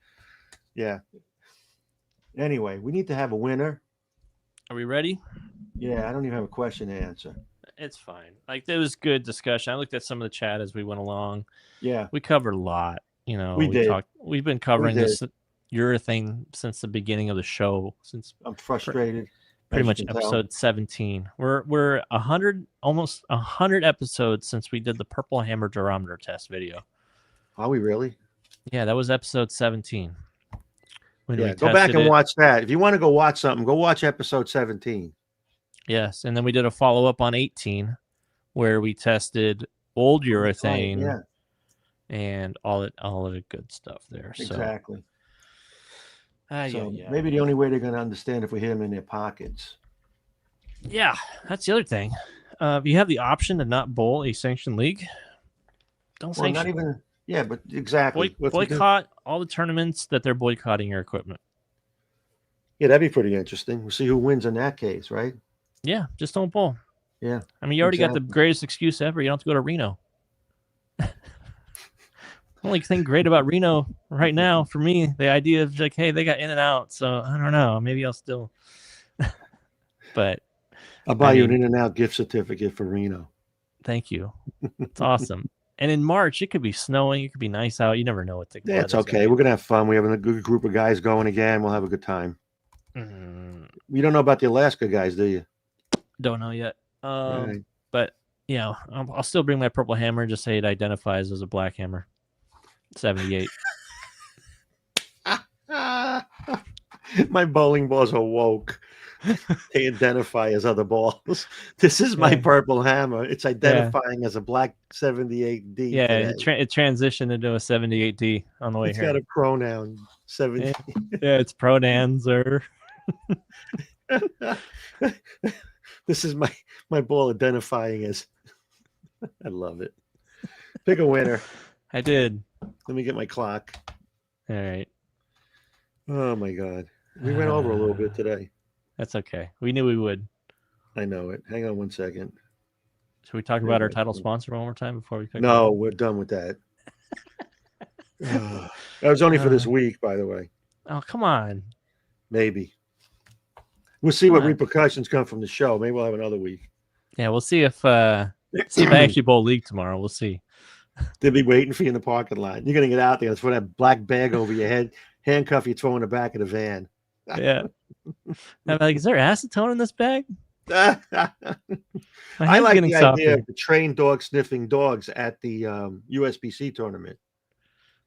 Yeah. Anyway, we need to have a winner. Are we ready? Yeah, I don't even have a question to answer. It's fine. Like, there was good discussion. I looked at some of the chat as we went along. Yeah, we covered a lot. We've been covering this urethane since the beginning of the show. Since I'm frustrated. Pretty much episode 17. We're 100, almost 100 episodes since we did the purple hammer durometer test video. Are we really? Yeah, that was episode 17. Go back and watch that. If you want to go watch something, go watch episode 17. Yes, and then we did a follow-up on 18 where we tested old urethane and all of the good stuff there. Exactly. Maybe the only way they're going to understand if we hit them in their pockets. Yeah, that's the other thing. If you have the option to not bowl a sanctioned league, don't sanction. Not even. Yeah, but exactly. Boycott all the tournaments that they're boycotting your equipment. Yeah, that'd be pretty interesting. We'll see who wins in that case, right? Yeah, just don't bowl. Yeah. I mean, you already got the greatest excuse ever. You don't have to go to Reno. The only thing great about Reno right now for me, the idea of like, hey, they got in and out, so I don't know, maybe I'll still. But I'll buy you an In-N-Out gift certificate for Reno. Thank you. It's awesome. And in March, it could be snowing. It could be nice out. You never know what to. Yeah, it's okay. We're gonna have fun. We have a good group of guys going again. We'll have a good time. You don't know about the Alaska guys, do you? Don't know yet. Right. But I'll still bring my purple hammer and just say it identifies as a black hammer. 78. My bowling balls are woke. They identify as other balls. This is my purple hammer. It's identifying as a black 78D. Yeah, it transitioned into a 78D on the way here. It's got a pronoun 70. Yeah, it's pronouns or. This is my ball identifying as. I love it. Pick a winner. I did. Let me get my clock. All right. Oh my God. We went over a little bit today. That's okay. We knew we would. I know it. Hang on one second. Should we talk about our title sponsor one more time before we pick No, we're done with that. That was only for this week, by the way. Oh, come on. Maybe. We'll see what repercussions come from the show. Maybe we'll have another week. Yeah, we'll see if I actually bowl league tomorrow. We'll see. They'll be waiting for you in the parking lot. You're going to get out there and throw that black bag over your head, handcuff you, throw in the back of the van. Yeah. I'm like, is there acetone in this bag? I like the idea of the trained dog sniffing dogs at the USBC tournament.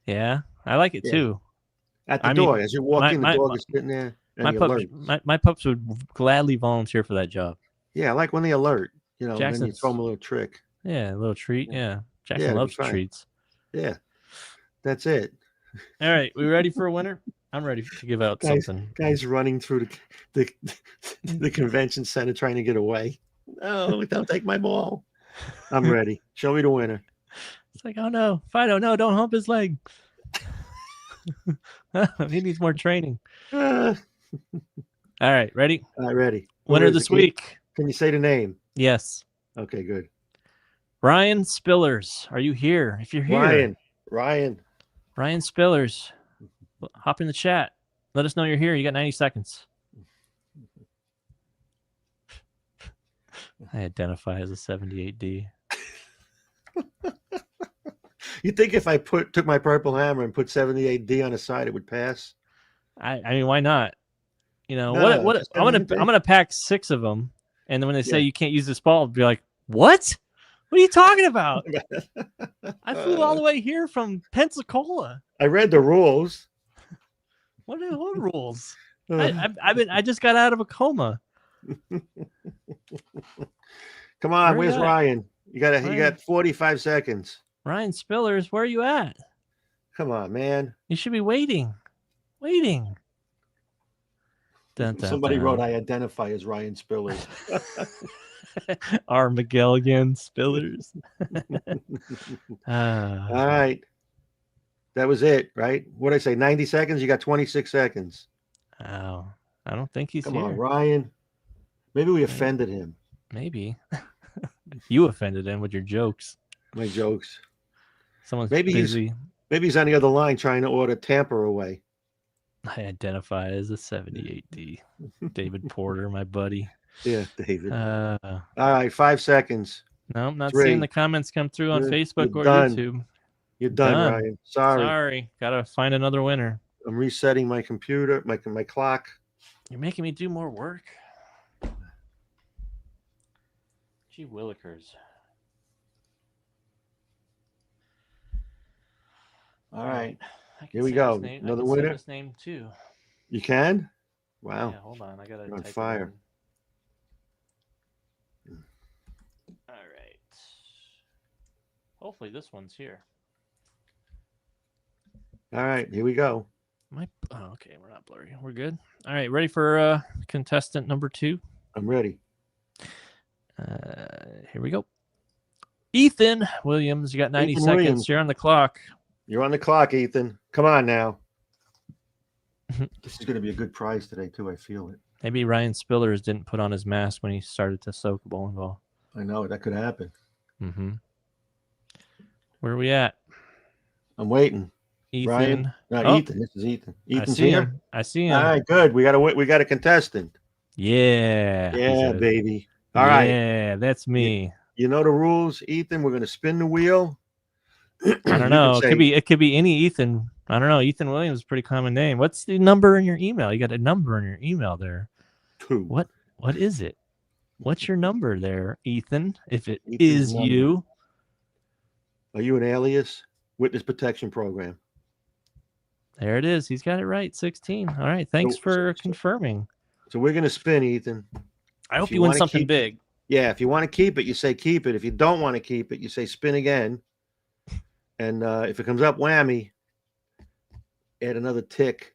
Yeah, I like it too. At the door, as you walk in, the dog is sitting there. And my pups would gladly volunteer for that job. Yeah, I like when they alert. You know, and then you throw them a little trick. Yeah, a little treat. Yeah, Jackson loves treats. Yeah, that's it. All right, we ready for a winner? I'm ready to give out something. Guys running through the convention center trying to get away. No, don't take my ball. I'm ready. Show me the winner. It's like, oh no, Fido, no, don't hump his leg. He needs more training. All right, ready? All right, ready. Winner this week. Can you say the name? Yes. Okay, good. Ryan Spillers, are you here? If you're here, Ryan Spillers, hop in the chat. Let us know you're here. You got 90 seconds. I identify as a 78D. You think if I took my purple hammer and put 78D on the side, it would pass? I mean, why not? You know, what I'm gonna pack 6 of them, and then when they say you can't use this ball, I'll be like, what? What are you talking about? I flew all the way here from Pensacola. I read the rules. What rules? I just got out of a coma. Come on, where's Ryan? You got 45 seconds. Ryan Spillers, where are you at? Come on, man. You should be waiting. Somebody wrote, I identify as Ryan Spillers. R. McGilligan Spillers. All right. That was it, right? What did I say? 90 seconds? You got 26 seconds. Oh, I don't think he's here. Come on, Ryan. Maybe we offended him. Maybe. You offended him with your jokes. My jokes. Someone's busy. Maybe he's on the other line trying to order Tamper away. I identify as a 78D. David Porter, my buddy. Yeah, David. All right, 5 seconds. No, I'm not seeing the comments come through on Facebook or YouTube. You're done, Ryan. Sorry. Gotta find another winner. I'm resetting my computer, my clock. You're making me do more work. Gee willikers. All right. Here we go. Another winner. His name too. You can? Wow. Yeah, hold on. I gotta. You're on fire. All right. Hopefully this one's here. All right, here we go. Okay, we're not blurry. We're good. All right, ready for contestant number 2? I'm ready. Here we go. Ethan Williams, you got 90 seconds. You're on the clock. You're on the clock, Ethan. Come on now. This is going to be a good prize today, too. I feel it. Maybe Ryan Spillers didn't put on his mask when he started to soak a bowling ball. I know. That could happen. Mm-hmm. Where are we at? I'm waiting. Ethan. Ryan. No, Ethan. This is Ethan. Ethan's here. I see him. All right, good. We got a contestant. Yeah. Yeah, baby. All right. Yeah, that's me. You know the rules, Ethan. We're going to spin the wheel. I don't know. It could be any Ethan. I don't know. Ethan Williams is a pretty common name. What's the number in your email? You got a number in your email there. 2. What is it? What's your number there, Ethan? If it is you. Are you an alias? Witness protection program. There it is. He's got it right. 16. All right. Thanks for confirming. So we're gonna spin, Ethan. I hope you win something big. Yeah, if you want to keep it, you say keep it. If you don't want to keep it, you say spin again. And if it comes up whammy, add another tick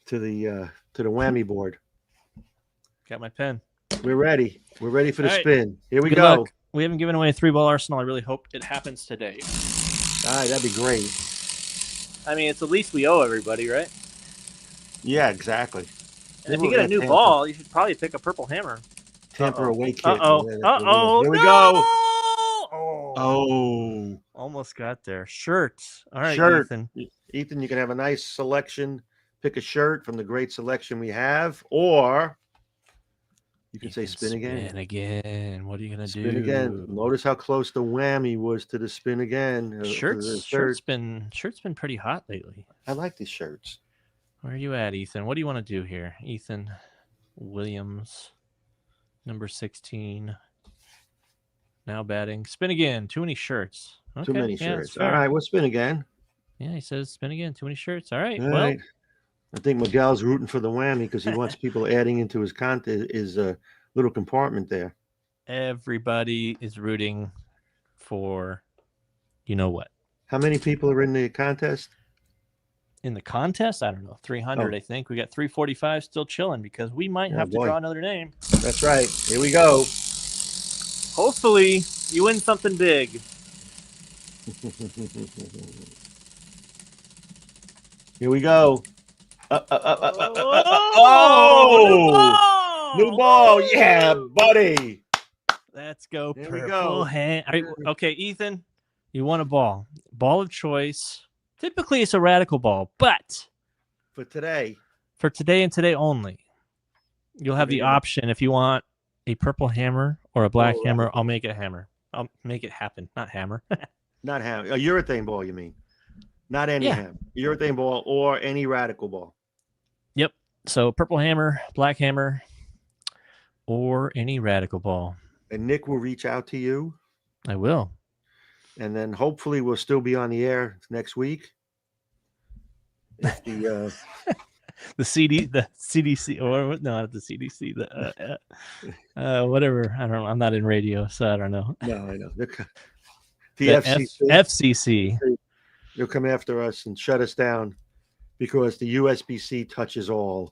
to the whammy board. Got my pen. We're ready. We're ready for the spin. Here we Good go. luck. We haven't given away a 3-ball arsenal. I really hope it happens today. All right, that'd be great. I mean, it's the least we owe everybody, right? Yeah, exactly. And if you get a new ball, you should probably pick a purple hammer. Tamper away kit. Uh-oh. Here we go. Oh. Almost got there. Shirt. All right, shirt. Ethan. Ethan, you can have a nice selection. Pick a shirt from the great selection we have, or you can say spin again. Spin again. What are you going to do? Spin again. Notice how close the whammy was to the spin again. Shirt's been pretty hot lately. I like these shirts. Where are you at, Ethan? What do you want to do here? Ethan Williams, number 16. Now batting. Spin again. Too many shirts. Okay. Too many shirts. All right, we'll spin again. Yeah, he says spin again. Too many shirts. All right. All right. I think Miguel's rooting for the whammy because he wants people adding into his little compartment there. Everybody is rooting for you know what. How many people are in the contest? In the contest? I don't know. 300, I think. We got 345 still chilling because we might have to draw another name. That's right. Here we go. Hopefully, you win something big. Here we go. New ball. Yeah, buddy. Let's go. Here we go. Okay, Ethan, you want a ball. Ball of choice. Typically, it's a radical ball, but for today and today only, you'll have the option if you want a purple hammer or a black hammer. I'll make it a hammer. I'll make it happen. Not hammer. Not hammer. A urethane ball, you mean? Not any hammer. Urethane ball or any radical ball. Yep. So purple hammer, black hammer, or any radical ball. And Nick will reach out to you. I will. And then hopefully we'll still be on the air next week. If the the CDC, or no, not the CDC, whatever. I don't know. I'm not in radio, so I don't know. No, I know. The FCC. They'll come after us and shut us down because the USBC touches all.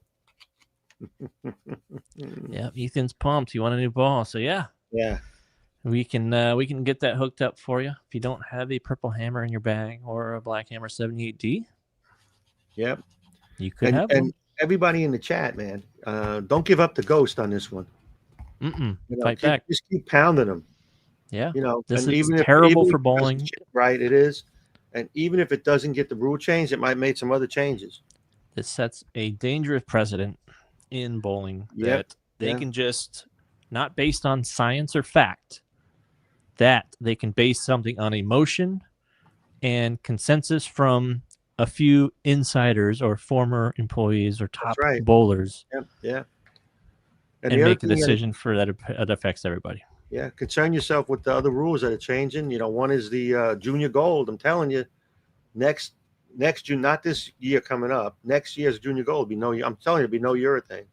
Yeah, Ethan's pumped. You want a new ball, so yeah. We can get that hooked up for you if you don't have a purple hammer in your bag or a black hammer 78D. Yep. You could have and everybody in the chat, man. Don't give up the ghost on this one. Fight back. Just keep pounding them. Yeah. This is terrible for bowling. Right, it is. And even if it doesn't get the rule change, it might make some other changes. This sets a dangerous precedent in bowling that they can just, not based on science or fact, that they can base something on emotion and consensus from a few insiders or former employees or top bowlers. And make a decision for that affects everybody. Yeah, concern yourself with the other rules that are changing. One is the junior gold. I'm telling you, next June, not this year coming up. Next year's junior gold be no. I'm telling you, be no urethane.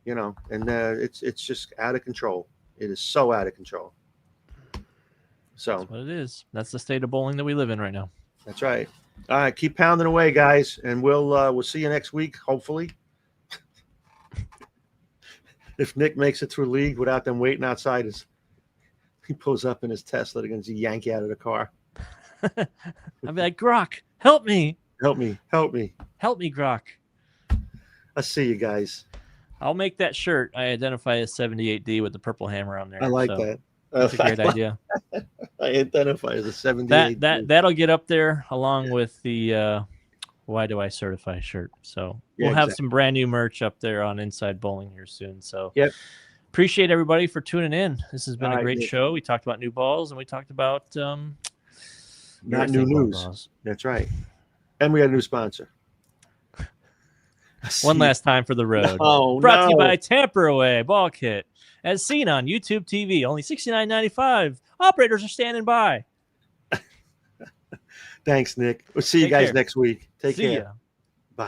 And it's just out of control. It is so out of control. So that's what it is. That's the state of bowling that we live in right now. That's right. All right, keep pounding away, guys, and we'll see you next week, hopefully. If Nick makes it through league without them waiting outside, he pulls up in his Tesla against Yankee out of the car. I'd be like, Grok, help me. Help me, Grok. I'll see you guys. I'll make that shirt. I identify as 78D with the purple hammer on there. I like that. That's a great idea. I identify as a 78. That'll get up there along with the Why Do I Certify shirt. So we'll have some brand new merch up there on Inside Bowling here soon. So appreciate everybody for tuning in. This has been a great show. We talked about new balls and we talked about not new news. Balls. That's right. And we got a new sponsor. One last time for the road. Brought to you by Tamper Away Ball Kit. As seen on YouTube TV, only $69.95. Operators are standing by. Thanks, Nick. We'll see you guys next week. Take care. Ya. Bye.